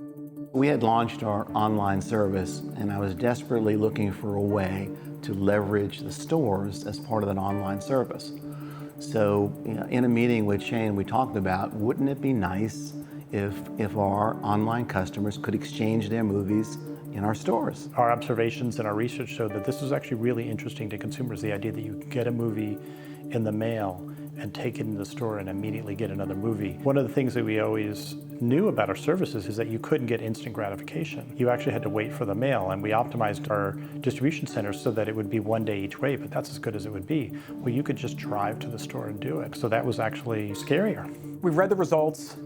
We had launched our online service, and I was desperately looking for a way to leverage the stores as part of that online service. So, in a meeting with Shane, we talked about, wouldn't it be nice if our online customers could exchange their movies in our stores? Our observations and our research showed that this was actually really interesting to consumers, the idea that you could get a movie in the mail and take it into the store and immediately get another movie. One of the things that we always knew about our services is that you couldn't get instant gratification. You actually had to wait for the mail, and we optimized our distribution centers so that it would be one day each way, but that's as good as it would be. Well, you could just drive to the store and do it. So that was actually scarier. We've read the results.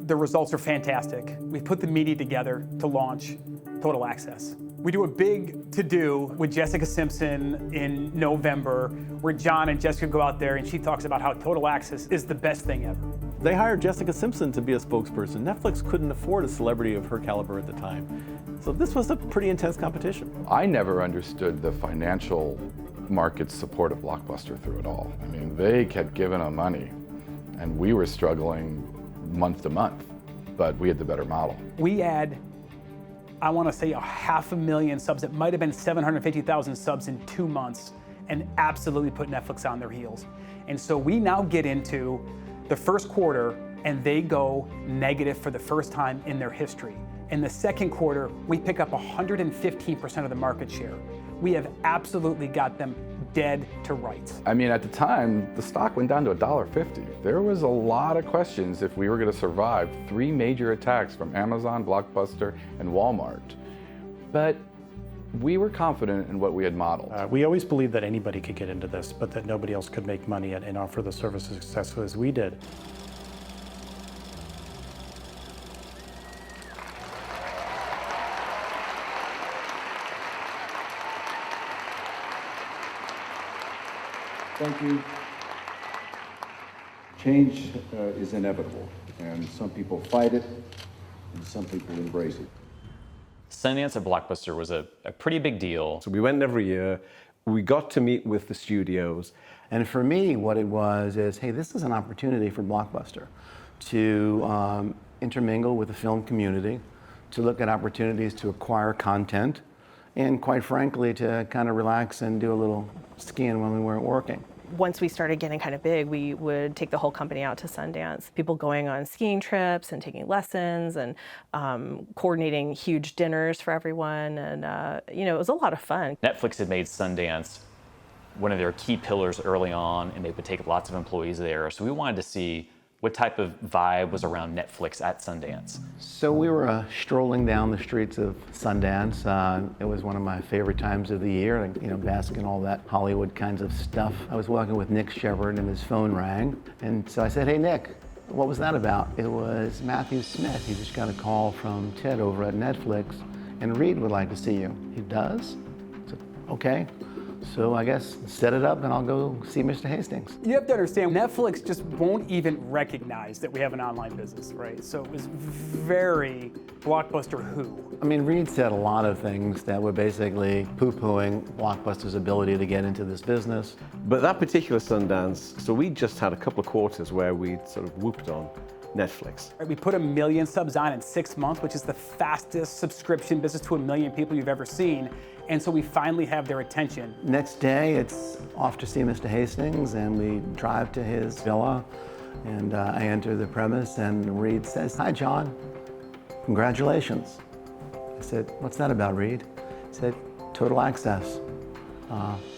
The results are fantastic. We put the media together to launch Total Access. We do a big to-do with Jessica Simpson in November, where John and Jessica go out there and she talks about how Total Access is the best thing ever. They hired Jessica Simpson to be a spokesperson. Netflix couldn't afford a celebrity of her caliber at the time. So this was a pretty intense competition. I never understood the financial market's support of Blockbuster through it all. I mean, they kept giving them money, and we were struggling month to month, but we had the better model. We add, I want to say 500,000 subs. It might have been 750,000 subs in 2 months, and absolutely put Netflix on their heels. And so we now get into the first quarter, and they go negative for the first time in their history. In the second quarter, we pick up 115% of the market share. We have absolutely got them dead to rights. I mean, at the time, the stock went down to $1.50. There was a lot of questions if we were going to survive 3 major attacks from Amazon, Blockbuster, and Walmart. But we were confident in what we had modeled. We always believed that anybody could get into this, but that nobody else could make money and offer the service as successfully as we did. Thank you. Change is inevitable, and some people fight it, and some people embrace it. Sundance at Blockbuster was a pretty big deal. So we went every year. We got to meet with the studios. And for me, what it was is, hey, this is an opportunity for Blockbuster to intermingle with the film community, to look at opportunities to acquire content, and quite frankly, to kind of relax and do a little skiing when we weren't working. Once we started getting kind of big, we would take the whole company out to Sundance. People going on skiing trips and taking lessons and coordinating huge dinners for everyone. And, it was a lot of fun. Netflix had made Sundance one of their key pillars early on, and they would take lots of employees there. So we wanted to see what type of vibe was around Netflix at Sundance. So we were strolling down the streets of Sundance. It was one of my favorite times of the year, basking in all that Hollywood kinds of stuff. I was walking with Nick Shepard and his phone rang. And so I said, hey, Nick, what was that about? It was Matthew Smith. He just got a call from Ted over at Netflix, and Reed would like to see you. He does? I said, okay. So I guess set it up and I'll go see Mr. Hastings. You have to understand, Netflix just won't even recognize that we have an online business, right? So it was very Blockbuster who. I mean, Reed said a lot of things that were basically poo-pooing Blockbuster's ability to get into this business. But that particular Sundance, so we just had a couple of quarters where we sort of whooped on Netflix. We put 1 million subs on in 6 months, which is the fastest subscription business to 1 million people you've ever seen. And so we finally have their attention. Next day, it's off to see Mr. Hastings, and we drive to his villa, and I enter the premise, and Reed says, hi, John, congratulations. I said, what's that about, Reed? He said, Total Access,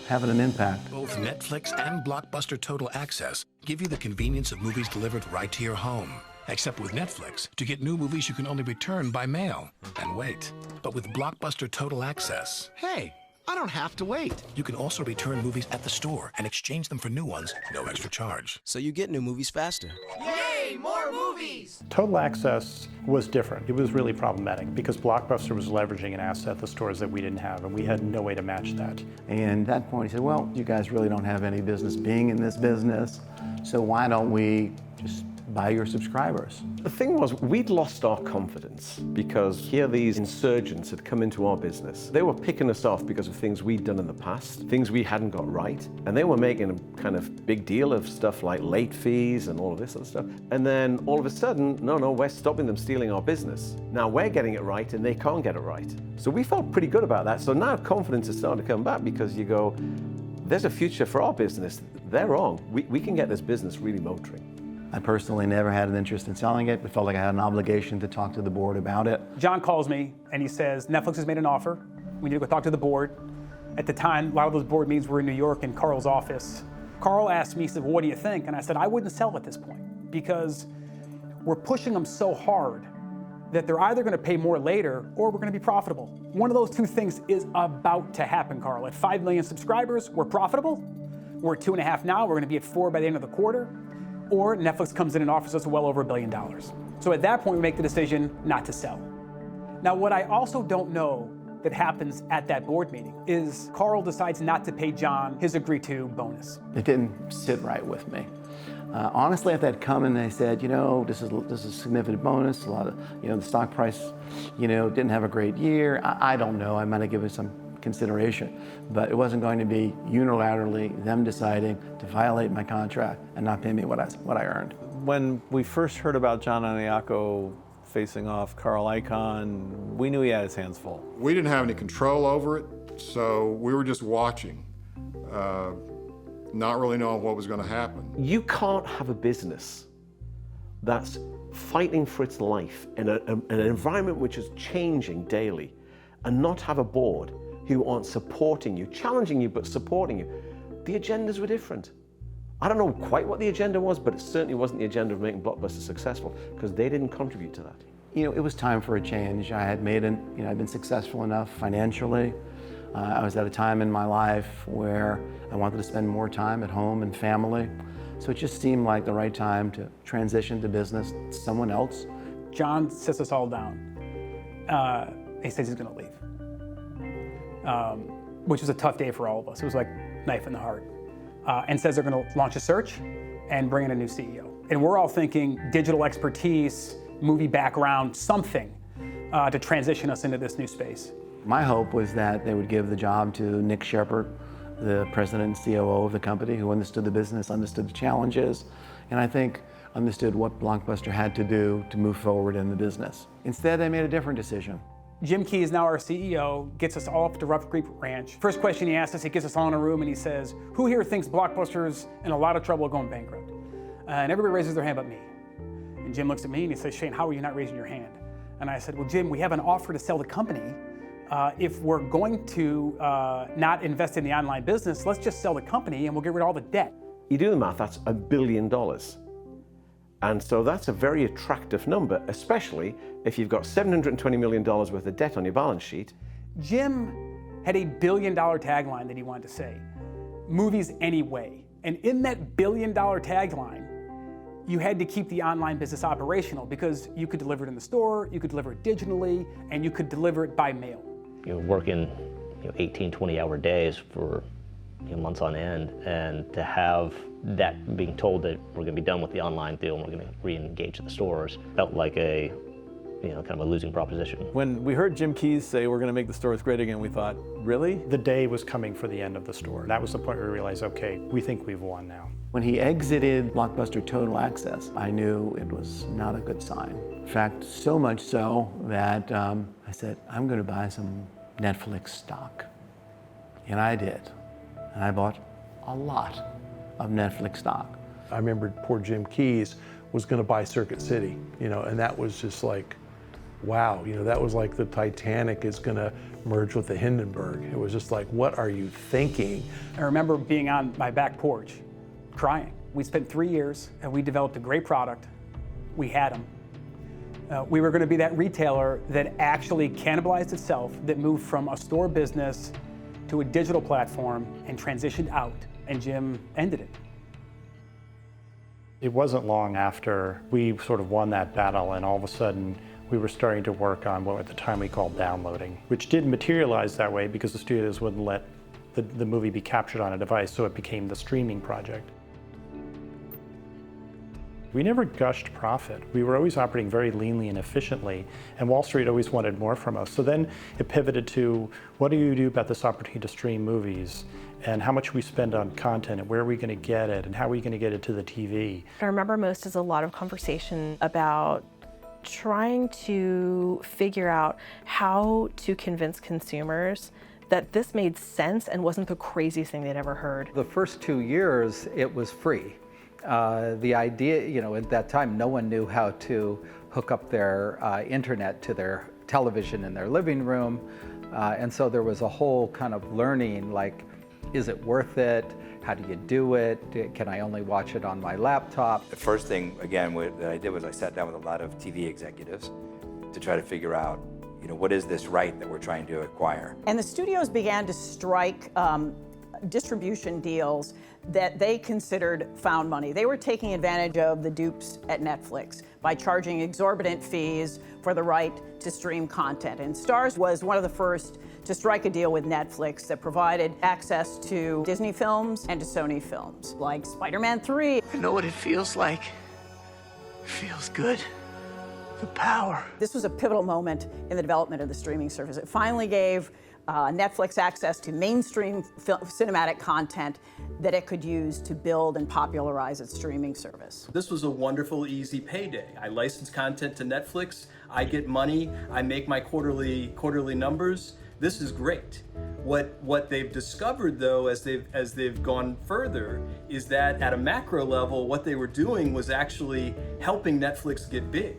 having an impact. Both Netflix and Blockbuster Total Access give you the convenience of movies delivered right to your home. Except with Netflix, to get new movies you can only return by mail and wait. But with Blockbuster Total Access, hey, I don't have to wait. You can also return movies at the store and exchange them for new ones, no extra charge. So you get new movies faster. Yay, more movies! Total Access was different. It was really problematic because Blockbuster was leveraging an asset the stores that we didn't have, and we had no way to match that. And at that point, he said, well, you guys really don't have any business being in this business, so why don't we just buy your subscribers? The thing was, we'd lost our confidence because here these insurgents had come into our business. They were picking us off because of things we'd done in the past, things we hadn't got right, and they were making a kind of big deal of stuff like late fees and all of this other stuff. And then all of a sudden, no, we're stopping them stealing our business. Now we're getting it right and they can't get it right. So we felt pretty good about that. So now confidence is starting to come back because you go, there's a future for our business. They're wrong. We can get this business really motoring. I personally never had an interest in selling it, but felt like I had an obligation to talk to the board about it. John calls me and he says, Netflix has made an offer. We need to go talk to the board. At the time, a lot of those board meetings were in New York in Carl's office. Carl asked me, he said, well, what do you think? And I said, I wouldn't sell at this point because we're pushing them so hard that they're either going to pay more later or we're going to be profitable. One of those two things is about to happen, Carl. At 5 million subscribers, we're profitable. We're at 2.5 now. We're going to be at 4 by the end of the quarter. Or Netflix comes in and offers us well over $1 billion. So at that point, we make the decision not to sell. Now, what I also don't know that happens at that board meeting is Carl decides not to pay John his agreed to bonus. It didn't sit right with me. Honestly, if they'd come and they said, this is a significant bonus, a lot of, the stock price, didn't have a great year, I don't know, I might have given some consideration, but it wasn't going to be unilaterally them deciding to violate my contract and not pay me what I earned. When we first heard about John Antioco facing off Carl Icahn, we knew he had his hands full. We didn't have any control over it, so we were just watching, not really knowing what was going to happen. You can't have a business that's fighting for its life in an environment which is changing daily and not have a board who aren't supporting you, challenging you, but supporting you. The agendas were different. I don't know quite what the agenda was, but it certainly wasn't the agenda of making Blockbuster successful because they didn't contribute to that. It was time for a change. I had made I'd been successful enough financially. I was at a time in my life where I wanted to spend more time at home and family. So it just seemed like the right time to transition to business to someone else. John sits us all down. He says he's gonna leave, which was a tough day for all of us. It was like a knife in the heart. And says they're gonna launch a search and bring in a new CEO. And we're all thinking digital expertise, movie background, something to transition us into this new space. My hope was that they would give the job to Nick Shepard, the president and COO of the company, who understood the business, understood the challenges, and I think understood what Blockbuster had to do to move forward in the business. Instead, they made a different decision. Jim Key is now our CEO, gets us all up to Rough Creek Ranch. First question he asks us, he gets us all in a room and he says, who here thinks Blockbuster's in a lot of trouble going bankrupt? And everybody raises their hand but me. And Jim looks at me and he says, Shane, how are you not raising your hand? And I said, well, Jim, we have an offer to sell the company. If we're going to not invest in the online business, let's just sell the company and we'll get rid of all the debt. You do the math, that's $1 billion. And so that's a very attractive number, especially if you've got $720 million worth of debt on your balance sheet. Jim had a $1 billion tagline that he wanted to say, movies anyway. And in that $1 billion tagline, you had to keep the online business operational because you could deliver it in the store, you could deliver it digitally, and you could deliver it by mail. Working 18, 20-hour days for months on end, and to have that being told that we're going to be done with the online deal and we're going to re-engage the stores felt like a kind of a losing proposition. When we heard Jim Keyes say we're going to make the stores great again, we thought, really? The day was coming for the end of the store. That was the point where we realized, okay, we think we've won now. When he exited Blockbuster Total Access, I knew it was not a good sign. In fact, so much so that I said, I'm going to buy some Netflix stock. And I did. And I bought a lot of Netflix stock. I remember poor Jim Keyes was going to buy Circuit City, and that was just like, wow, that was like the Titanic is going to merge with the Hindenburg. It was just like, what are you thinking? I remember being on my back porch, crying. We spent 3 years and we developed a great product. We had them. We were going to be that retailer that actually cannibalized itself, that moved from a store business to a digital platform and transitioned out, and Jim ended it. It wasn't long after we sort of won that battle, and all of a sudden we were starting to work on what at the time we called downloading, which didn't materialize that way because the studios wouldn't let the movie be captured on a device, so it became the streaming project. We never gushed profit. We were always operating very leanly and efficiently, and Wall Street always wanted more from us. So then it pivoted to, what do you do about this opportunity to stream movies? And how much we spend on content, and where are we going to get it, and how are we going to get it to the TV? What I remember most is a lot of conversation about trying to figure out how to convince consumers that this made sense and wasn't the craziest thing they'd ever heard. The first 2 years, it was free. The idea, at that time, no one knew how to hook up their internet to their television in their living room. And so there was a whole kind of learning, like, Is it worth it? How do you do it? Can I only watch it on my laptop? The first thing, again, that I did was I sat down with a lot of TV executives to try to figure out, what is this right that we're trying to acquire? And the studios began to strike distribution deals that they considered found money. They were taking advantage of the dupes at Netflix by charging exorbitant fees for the right to stream content. And Starz was one of the first to strike a deal with Netflix that provided access to Disney films and to Sony films, like Spider-Man 3. I know what it feels like. It feels good. The power. This was a pivotal moment in the development of the streaming service. It finally gave Netflix access to mainstream cinematic content that it could use to build and popularize its streaming service. This was a wonderful, easy payday. I license content to Netflix, I get money, I make my quarterly numbers. This is great. What they've discovered, though, as they've gone further, is that at a macro level, what they were doing was actually helping Netflix get big.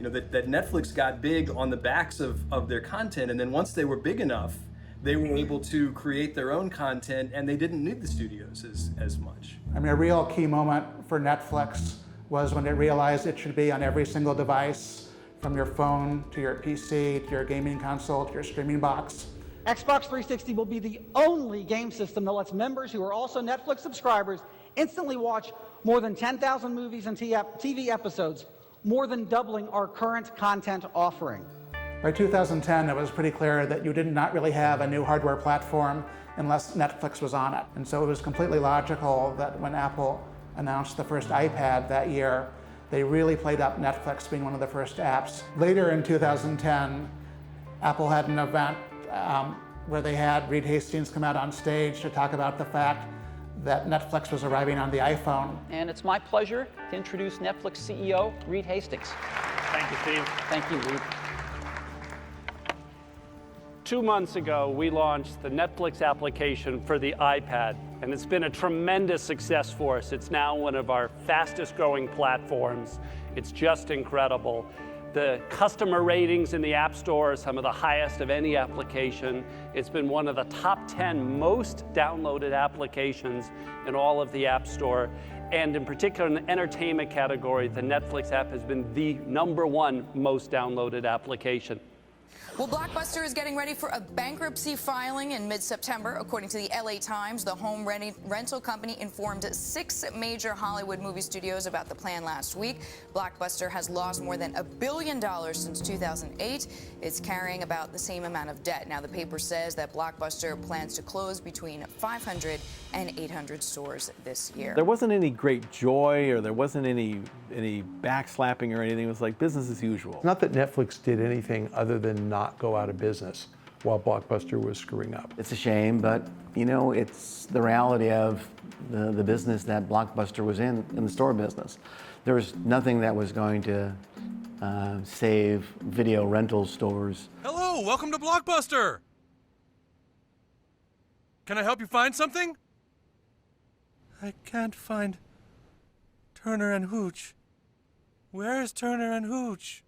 That Netflix got big on the backs of their content, and then once they were big enough, they were able to create their own content, and they didn't need the studios as much. I mean, a real key moment for Netflix was when it realized it should be on every single device, from your phone to your PC to your gaming console to your streaming box. Xbox 360 will be the only game system that lets members who are also Netflix subscribers instantly watch more than 10,000 movies and TV episodes, more than doubling our current content offering. By 2010, it was pretty clear that you did not really have a new hardware platform unless Netflix was on it. And so it was completely logical that when Apple announced the first iPad that year, they really played up Netflix being one of the first apps. Later in 2010, Apple had an event where they had Reed Hastings come out on stage to talk about the fact that Netflix was arriving on the iPhone. And it's my pleasure to introduce Netflix CEO, Reed Hastings. Thank you, Steve. Thank you, Reed. 2 months ago, we launched the Netflix application for the iPad, and it's been a tremendous success for us. It's now one of our fastest growing platforms. It's just incredible. The customer ratings in the App Store are some of the highest of any application. It's been one of the top 10 most downloaded applications in all of the App Store. And in particular, in the entertainment category, the Netflix app has been the #1 most downloaded application. Well, Blockbuster is getting ready for a bankruptcy filing in mid-September. According to the LA Times, the home rental company informed 6 major Hollywood movie studios about the plan last week. Blockbuster has lost more than $1 billion since 2008. It's carrying about the same amount of debt. Now, the paper says that Blockbuster plans to close between 500 and 800 stores this year. There wasn't any great joy, or there wasn't any backslapping or anything. It was like business as usual. Not that Netflix did anything other than not go out of business while Blockbuster was screwing up. It's a shame, but it's the reality of the business that Blockbuster was in the store business. There was nothing that was going to save video rental stores. Hello, welcome to Blockbuster. Can I help you find something? I can't find Turner and Hooch. Where is Turner and Hooch?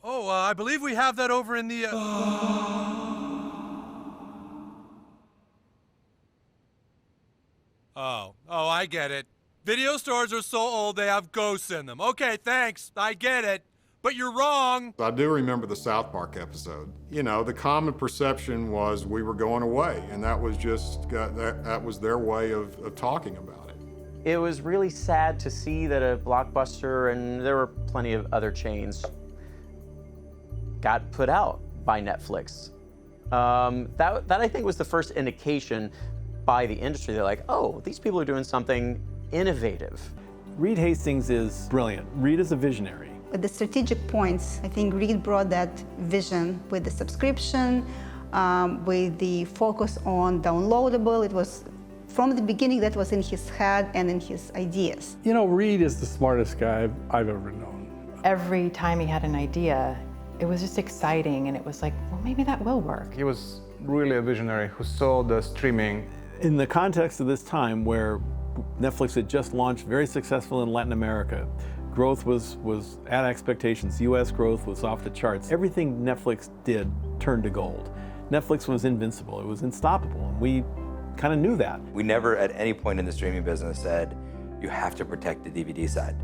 Oh, I believe we have that over in the... Oh, I get it. Video stores are so old they have ghosts in them. Okay, thanks. I get it. But you're wrong. I do remember the South Park episode. The common perception was we were going away, and that was just, that was their way of talking about it. It was really sad to see that a Blockbuster, and there were plenty of other chains, got put out by Netflix. That I think was the first indication by the industry. They're like, oh, these people are doing something innovative. Reed Hastings is brilliant. Reed is a visionary. At the strategic points, I think Reed brought that vision with the subscription, with the focus on downloadable. It was from the beginning that was in his head and in his ideas. Reed is the smartest guy I've ever known. Every time he had an idea, it was just exciting, and it was like, well, maybe that will work. He was really a visionary who saw the streaming. In the context of this time where Netflix had just launched, very successful in Latin America, growth was at expectations. US growth was off the charts. Everything Netflix did turned to gold. Netflix was invincible. It was unstoppable. And we kind of knew that. We never at any point in the streaming business said, you have to protect the DVD side.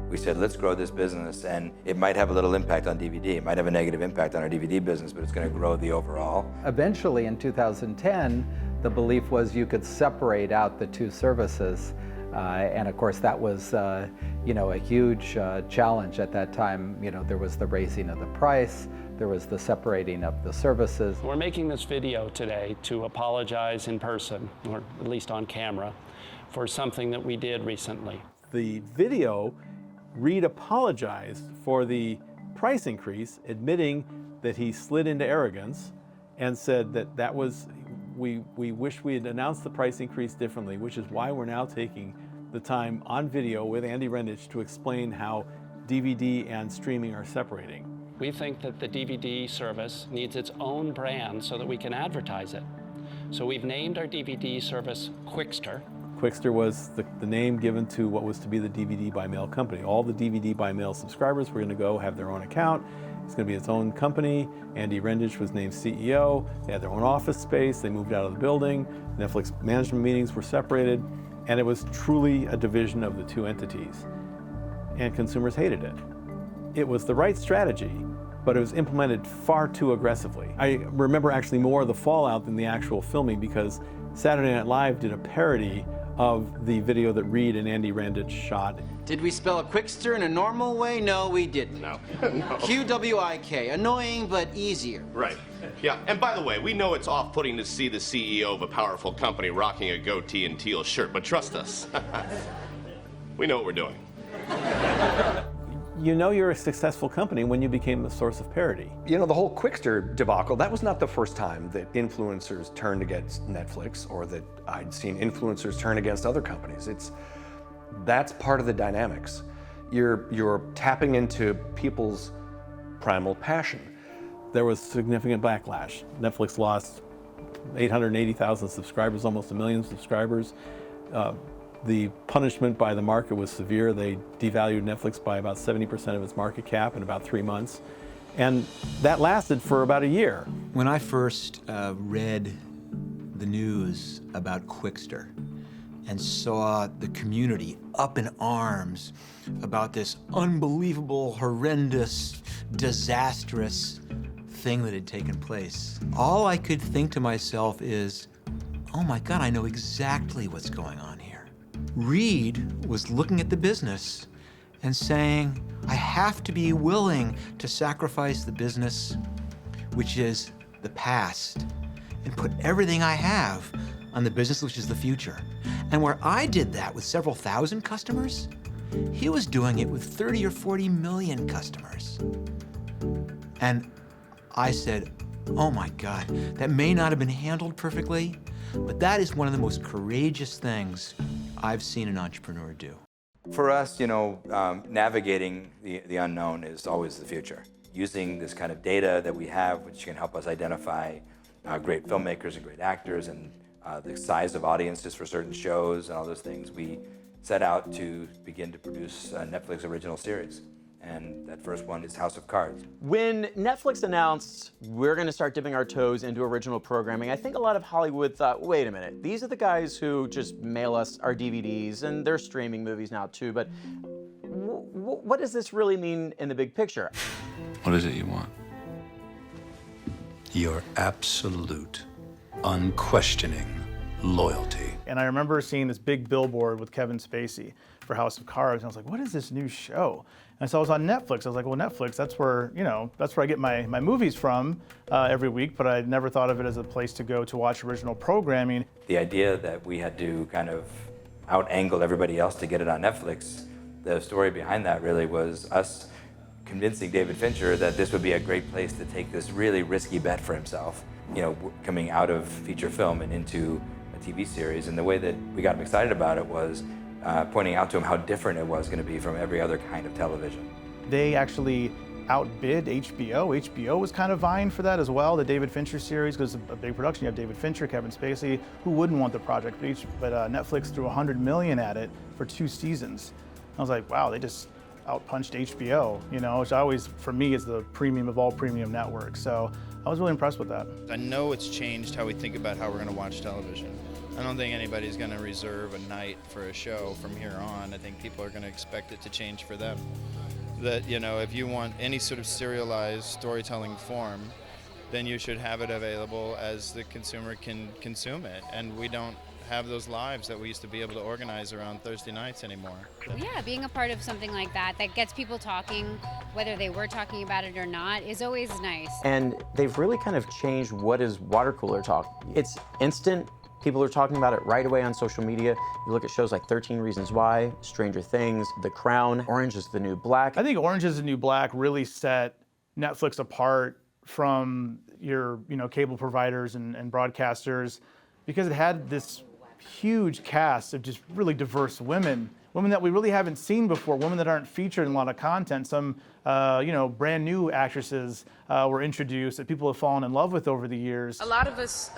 We said, let's grow this business, and it might have a little impact on DVD. It might have a negative impact on our DVD business, but it's going to grow the overall. Eventually, in 2010, the belief was you could separate out the two services. And of course, that was, a huge challenge at that time. There was the raising of the price, there was the separating of the services. We're making this video today to apologize in person, or at least on camera, for something that we did recently. The video, Reed apologized for the price increase, admitting that he slid into arrogance and said that was, we wish we had announced the price increase differently, which is why we're now taking the time on video with Andy Rendich to explain how DVD and streaming are separating. We think that the DVD service needs its own brand so that we can advertise it. So we've named our DVD service Qwikster. Qwikster was the name given to what was to be the DVD by mail company. All the DVD by mail subscribers were going to go have their own account. It's going to be its own company. Andy Rendich was named CEO. They had their own office space. They moved out of the building. Netflix management meetings were separated. And it was truly a division of the two entities. And consumers hated it. It was the right strategy, but it was implemented far too aggressively. I remember actually more of the fallout than the actual filming, because Saturday Night Live did a parody of the video that Reed and Andy Rendich shot. Did we spell Qwikster in a normal way? No, we didn't. No. Q-W-I-K, annoying but easier. Right. Yeah, and by the way, we know it's off-putting to see the CEO of a powerful company rocking a goatee and teal shirt, but trust us, we know what we're doing. You know you're a successful company when you became the source of parody. You know, the whole Qwikster debacle, that was not the first time that influencers turned against Netflix, or that I'd seen influencers turn against other companies. That's part of the dynamics. You're tapping into people's primal passion. There was significant backlash. Netflix lost 880,000 subscribers, almost 1 million subscribers. The punishment by the market was severe. They devalued Netflix by about 70% of its market cap in about 3 months. And that lasted for about a year. When I first read the news about Qwikster and saw the community up in arms about this unbelievable, horrendous, disastrous thing that had taken place, all I could think to myself is, oh my God, I know exactly what's going on here. Reed was looking at the business and saying, I have to be willing to sacrifice the business, which is the past, and put everything I have on the business, which is the future. And where I did that with several thousand customers, he was doing it with 30 or 40 million customers. And I said, oh my God, that may not have been handled perfectly, but that is one of the most courageous things I've seen an entrepreneur do. For us, navigating the unknown is always the future. Using this kind of data that we have, which can help us identify great filmmakers and great actors, and the size of audiences for certain shows and all those things, we set out to begin to produce a Netflix original series. And that first one is House of Cards. When Netflix announced we're going to start dipping our toes into original programming, I think a lot of Hollywood thought, wait a minute, these are the guys who just mail us our DVDs, and they're streaming movies now too, but what does this really mean in the big picture? What is it you want? Your absolute, unquestioning loyalty. And I remember seeing this big billboard with Kevin Spacey for House of Cards, and I was like, what is this new show? And so I was on Netflix. I was like, well, Netflix, that's where I get my movies from every week, but I never thought of it as a place to go to watch original programming. The idea that we had to kind of out-angle everybody else to get it on Netflix, the story behind that really was us convincing David Fincher that this would be a great place to take this really risky bet for himself, coming out of feature film and into a TV series. And the way that we got him excited about it was pointing out to him how different it was going to be from every other kind of television. They actually outbid HBO. HBO was kind of vying for that as well, the David Fincher series, because it's a big production. You have David Fincher, Kevin Spacey. Who wouldn't want the project? But Netflix threw $100 million at it for 2 seasons. I was like, wow, they just outpunched HBO, which always, for me, is the premium of all premium networks. So I was really impressed with that. I know it's changed how we think about how we're going to watch television. I don't think anybody's going to reserve a night for a show from here on. I think people are going to expect it to change for them. That, you know, if you want any sort of serialized storytelling form, then you should have it available as the consumer can consume it. And we don't have those lives that we used to be able to organize around Thursday nights anymore. Yeah, being a part of something like that gets people talking, whether they were talking about it or not, is always nice. And they've really kind of changed what is water cooler talk. It's instant. People are talking about it right away on social media. You look at shows like 13 Reasons Why, Stranger Things, The Crown, Orange is the New Black. I think Orange is the New Black really set Netflix apart from your cable providers and broadcasters because it had this huge cast of just really diverse women that we really haven't seen before, women that aren't featured in a lot of content. Some brand new actresses were introduced that people have fallen in love with over the years. A lot of us,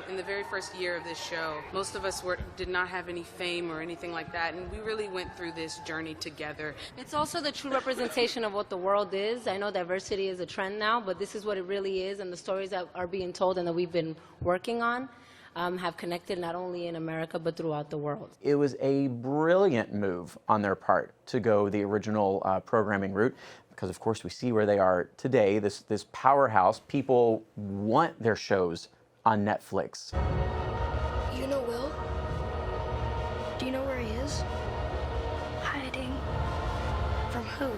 in the very first year of this show, most of us did not have any fame or anything like that, and we really went through this journey together. It's also the true representation of what the world is. I know diversity is a trend now, but this is what it really is, and the stories that are being told and that we've been working on have connected not only in America, but throughout the world. It was a brilliant move on their part to go the original programming route, because of course we see where they are today, this powerhouse. People want their shows on Netflix. You know Will? Do you know where he is? Hiding. From who?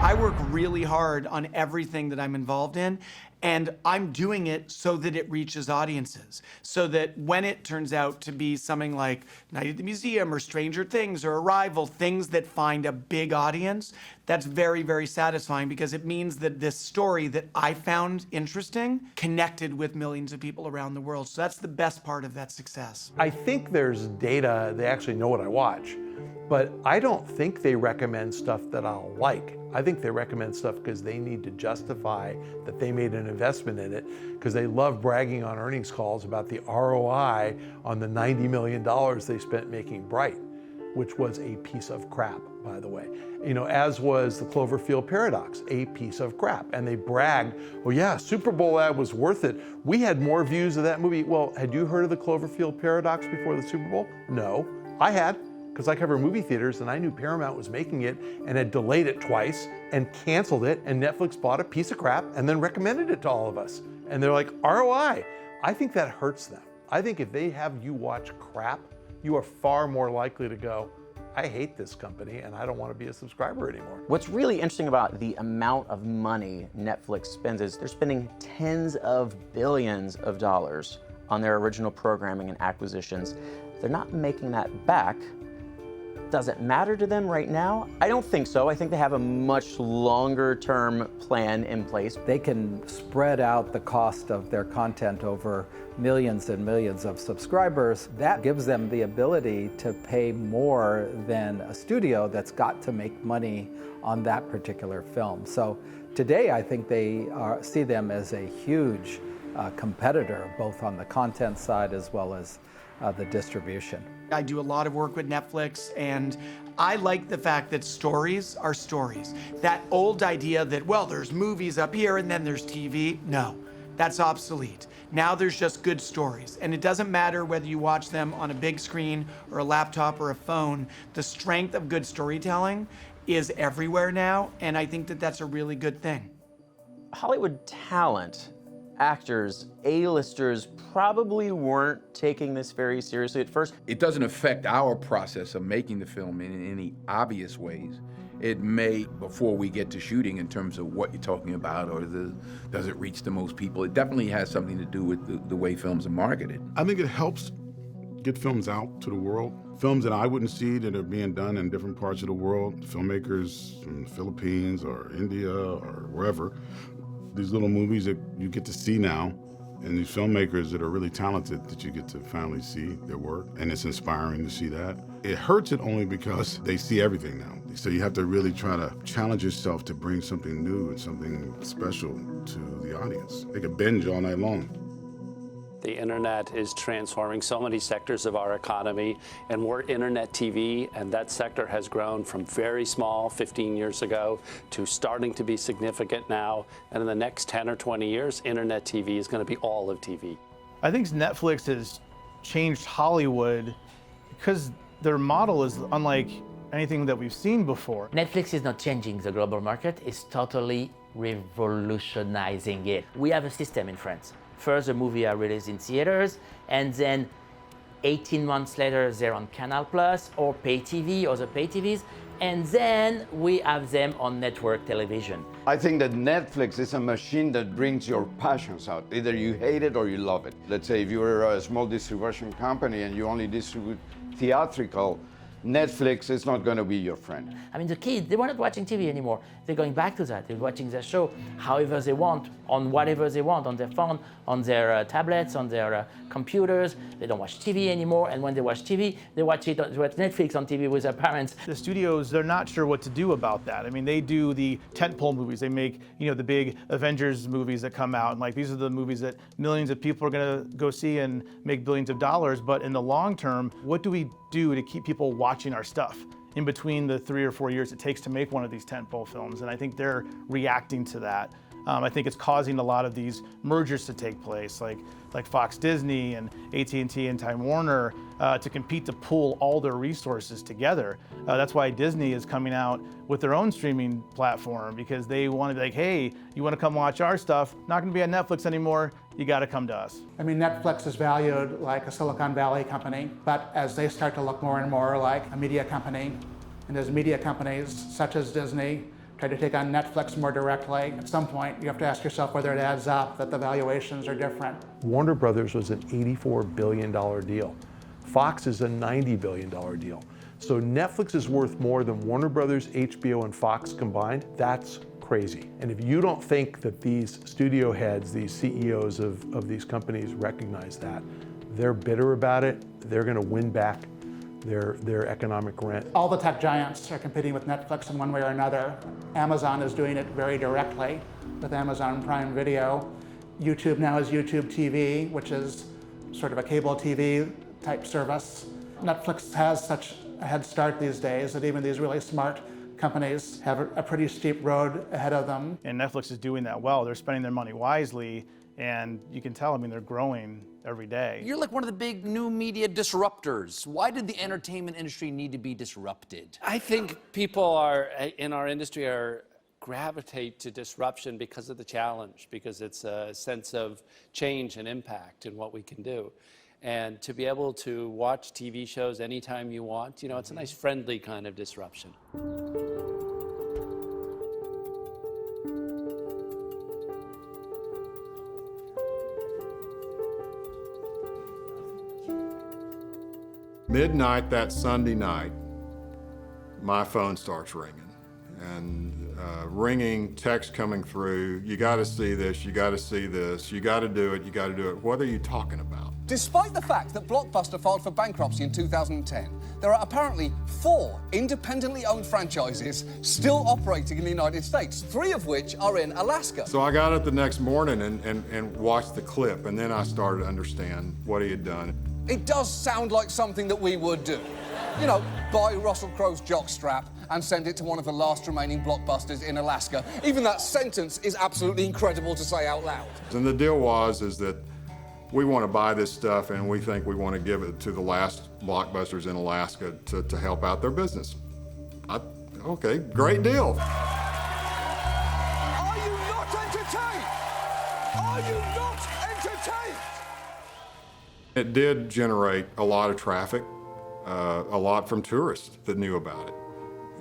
I work really hard on everything that I'm involved in, and I'm doing it so that it reaches audiences. So that when it turns out to be something like Night at the Museum or Stranger Things or Arrival, things that find a big audience, that's very, very satisfying because it means that this story that I found interesting connected with millions of people around the world. So that's the best part of that success. I think there's data, they actually know what I watch, but I don't think they recommend stuff that I'll like. I think they recommend stuff because they need to justify that they made an investment in it, because they love bragging on earnings calls about the ROI on the $90 million they spent making Bright, which was a piece of crap, by the way. As was the Cloverfield Paradox, a piece of crap. And they bragged, oh yeah, Super Bowl ad was worth it. We had more views of that movie. Well, had you heard of the Cloverfield Paradox before the Super Bowl? No, I had. Because I cover movie theaters and I knew Paramount was making it and had delayed it twice and canceled it, and Netflix bought a piece of crap and then recommended it to all of us. And they're like, ROI. I think that hurts them. I think if they have you watch crap, you are far more likely to go, I hate this company and I don't want to be a subscriber anymore. What's really interesting about the amount of money Netflix spends is they're spending tens of billions of dollars on their original programming and acquisitions. They're not making that back. Does it matter to them right now? I don't think so. I think they have a much longer term plan in place. They can spread out the cost of their content over millions and millions of subscribers. That gives them the ability to pay more than a studio that's got to make money on that particular film. So today I think they see them as a huge competitor, both on the content side as well as the distribution. I do a lot of work with Netflix, and I like the fact that stories are stories. That old idea that, well, there's movies up here and then there's TV, no, that's obsolete. Now there's just good stories, and it doesn't matter whether you watch them on a big screen or a laptop or a phone. The strength of good storytelling is everywhere now, and I think that that's a really good thing. Hollywood talent, actors, A-listers probably weren't taking this very seriously at first. It doesn't affect our process of making the film in any obvious ways. It may, before we get to shooting, in terms of what you're talking about, or does it reach the most people? It definitely has something to do with the way films are marketed. I think it helps get films out to the world. Films that I wouldn't see that are being done in different parts of the world, filmmakers from the Philippines or India or wherever. These little movies that you get to see now, and these filmmakers that are really talented that you get to finally see their work, and it's inspiring to see that. It hurts it only because they see everything now. So you have to really try to challenge yourself to bring something new and something special to the audience. They could binge all night long. The internet is transforming so many sectors of our economy, and we're internet TV, and that sector has grown from very small 15 years ago to starting to be significant now. And in the next 10 or 20 years, internet TV is going to be all of TV. I think Netflix has changed Hollywood because their model is unlike anything that we've seen before. Netflix is not changing the global market, it's totally revolutionizing it. We have a system in France. First, the movie are released in theaters, and then 18 months later, they're on Canal Plus or pay TV or the pay TVs, and then we have them on network television. I think that Netflix is a machine that brings your passions out. Either you hate it or you love it. Let's say if you're a small distribution company and you only distribute theatrical, Netflix is not going to be your friend. I mean, the kids, they were not watching TV anymore. They're going back to that. They're watching their show however they want, on whatever they want, on their phone, on their tablets, on their computers. They don't watch TV anymore, and when they watch TV, they watch Netflix on TV with their parents. The studios, they're not sure what to do about that. I mean, they do the tentpole movies. They make, the big Avengers movies that come out, and like these are the movies that millions of people are going to go see and make billions of dollars. But in the long term, what do we do to keep people watching our stuff in between the 3 or 4 years it takes to make one of these tentpole films? And I think they're reacting to that. I think it's causing a lot of these mergers to take place, like Fox Disney and AT&T and Time Warner, to compete to pull all their resources together. That's why Disney is coming out with their own streaming platform, because they want to be like, hey, you want to come watch our stuff? Not going to be on Netflix anymore. You got to come to us. I mean, Netflix is valued like a Silicon Valley company, but as they start to look more and more like a media company, and as media companies such as Disney try to take on Netflix more directly, at some point you have to ask yourself whether it adds up that the valuations are different. Warner Brothers was an $84 billion deal. Fox is a $90 billion deal. So Netflix is worth more than Warner Brothers, HBO, and Fox combined. That's crazy. And if you don't think that these studio heads, these CEOs of these companies recognize that, they're bitter about it, they're going to win back their economic rent. All the tech giants are competing with Netflix in one way or another. Amazon is doing it very directly with Amazon Prime Video. YouTube now is YouTube TV, which is sort of a cable TV type service. Netflix has such a head start these days that even these really smart companies have a pretty steep road ahead of them. And Netflix is doing that well. They're spending their money wisely, and you can tell, I mean, they're growing every day. You're like one of the big new media disruptors. Why did the entertainment industry need to be disrupted? I think people in our industry gravitate to disruption because of the challenge, because it's a sense of change and impact in what we can do. And to be able to watch TV shows anytime you want, it's a nice friendly kind of disruption. Midnight that Sunday night, my phone starts ringing. And ringing, text coming through, you got to see this, you got to see this, you got to do it, you got to do it. What are you talking about? Despite the fact that Blockbuster filed for bankruptcy in 2010, there are apparently 4 independently owned franchises still operating in the United States, 3 of which are in Alaska. So I got up the next morning and watched the clip, and then I started to understand what he had done. It does sound like something that we would do. Buy Russell Crowe's jockstrap and send it to one of the last remaining Blockbusters in Alaska. Even that sentence is absolutely incredible to say out loud. And the deal is that we want to buy this stuff, and we think we want to give it to the last Blockbusters in Alaska to help out their business. Okay, great deal. Are you not entertained? Are you not entertained? It did generate a lot of traffic, a lot from tourists that knew about it.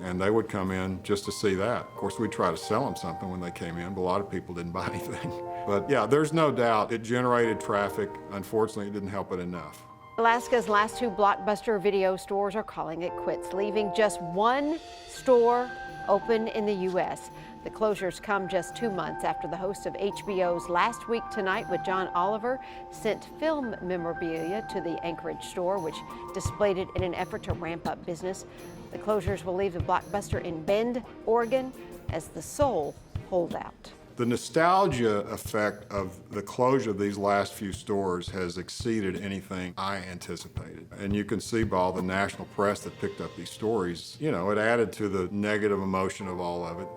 And they would come in just to see that. Of course, we'd try to sell them something when they came in, but a lot of people didn't buy anything. But yeah, there's no doubt it generated traffic. Unfortunately, it didn't help it enough. Alaska's last 2 Blockbuster video stores are calling it quits, leaving just 1 store open in the U.S. The closures come just 2 months after the host of HBO's Last Week Tonight with John Oliver sent film memorabilia to the Anchorage store, which displayed it in an effort to ramp up business. The closures will leave the Blockbuster in Bend, Oregon, as the sole holdout. The nostalgia effect of the closure of these last few stores has exceeded anything I anticipated. And you can see by all the national press that picked up these stories, you know, it added to the negative emotion of all of it.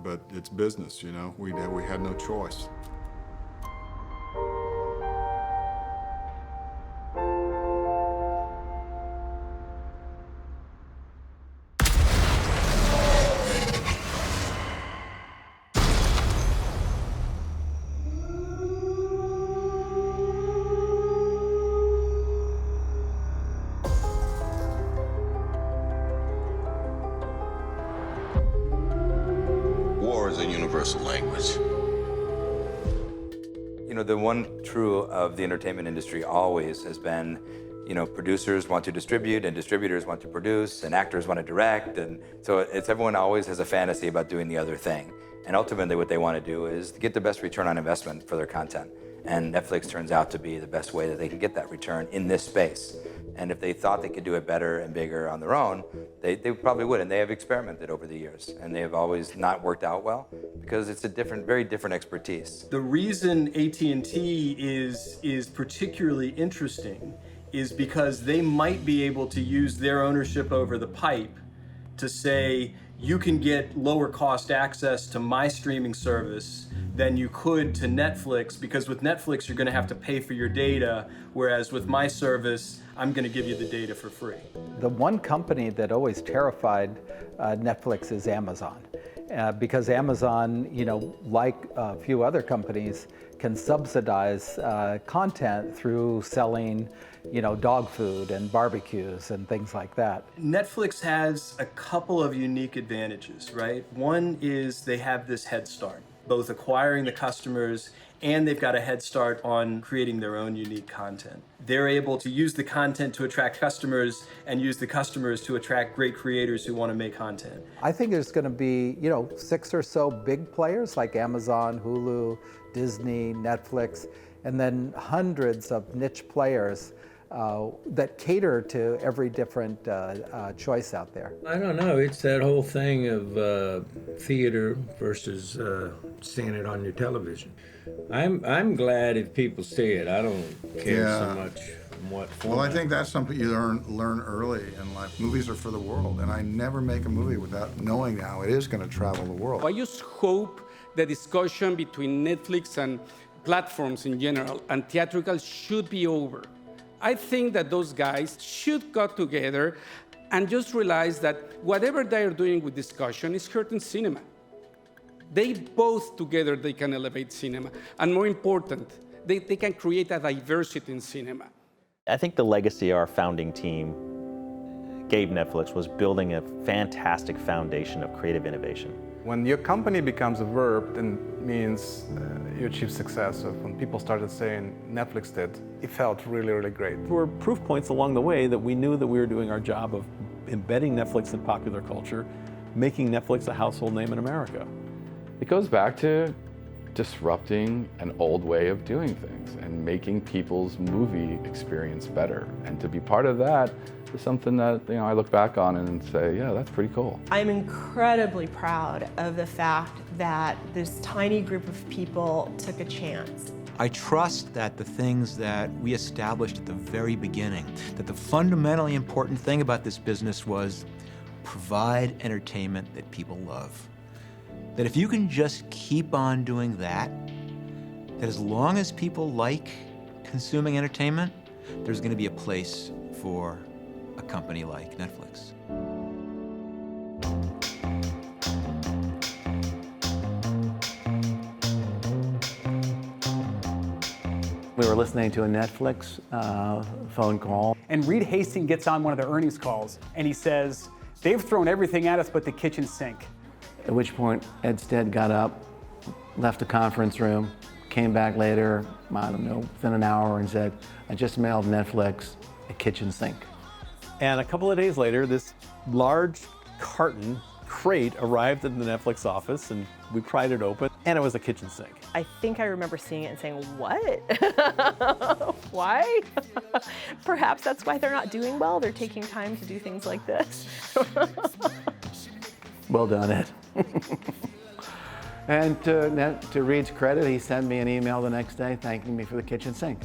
But it's business, you know, we had no choice. War is a universal language. You know, the one true of the entertainment industry always has been, you know, producers want to distribute and distributors want to produce and actors want to direct. And so everyone always has a fantasy about doing the other thing. And ultimately what they want to do is get the best return on investment for their content. And Netflix turns out to be the best way that they can get that return in this space. And if they thought they could do it better and bigger on their own, they probably would. And they have experimented over the years. And they have always not worked out well because it's a very different expertise. The reason AT&T is particularly interesting is because they might be able to use their ownership over the pipe to say, you can get lower cost access to my streaming service than you could to Netflix, because with Netflix, you're gonna have to pay for your data, whereas with my service, I'm gonna give you the data for free. The one company that always terrified Netflix is Amazon. Because Amazon, you know, like a few other companies, can subsidize content through selling, you know, dog food and barbecues and things like that. Netflix has a couple of unique advantages, right? One is they have this head start, both acquiring the customers and they've got a head start on creating their own unique content. They're able to use the content to attract customers and use the customers to attract great creators who want to make content. I think there's going to be, you know, 6 or so big players like Amazon, Hulu, Disney, Netflix, and then hundreds of niche players that cater to every different choice out there. I don't know. It's that whole thing of theater versus seeing it on your television. I'm glad if people see it. I don't care so much what format. Well, I think that's something you learn early in life. Movies are for the world, and I never make a movie without knowing how it is going to travel the world. I just hope the discussion between Netflix and platforms in general and theatrical should be over. I think that those guys should get together and just realize that whatever they are doing with discussion is hurting cinema. They both together, they can elevate cinema. And more important, they can create a diversity in cinema. I think the legacy our founding team gave Netflix was building a fantastic foundation of creative innovation. When your company becomes a verb, then means you achieve success. So when people started saying Netflix did, it felt really, really great. There were proof points along the way that we knew that we were doing our job of embedding Netflix in popular culture, making Netflix a household name in America. It goes back to disrupting an old way of doing things and making people's movie experience better. And to be part of that is something that, you know, I look back on and say, yeah, that's pretty cool. I'm incredibly proud of the fact that this tiny group of people took a chance. I trust that the things that we established at the very beginning, that the fundamentally important thing about this business was provide entertainment that people love. That if you can just keep on doing that, that as long as people like consuming entertainment, there's going to be a place for a company like Netflix. We were listening to a Netflix phone call. And Reed Hastings gets on one of their earnings calls and he says, they've thrown everything at us but the kitchen sink. At which point Ed Stead got up, left the conference room, came back later, I don't know, within an hour and said, I just mailed Netflix a kitchen sink. And a couple of days later, this large crate arrived in the Netflix office and we pried it open and it was a kitchen sink. I think I remember seeing it and saying, what? Why? Perhaps that's why they're not doing well. They're taking time to do things like this. Well done, Ed. And to Reed's credit, he sent me an email the next day thanking me for the kitchen sink.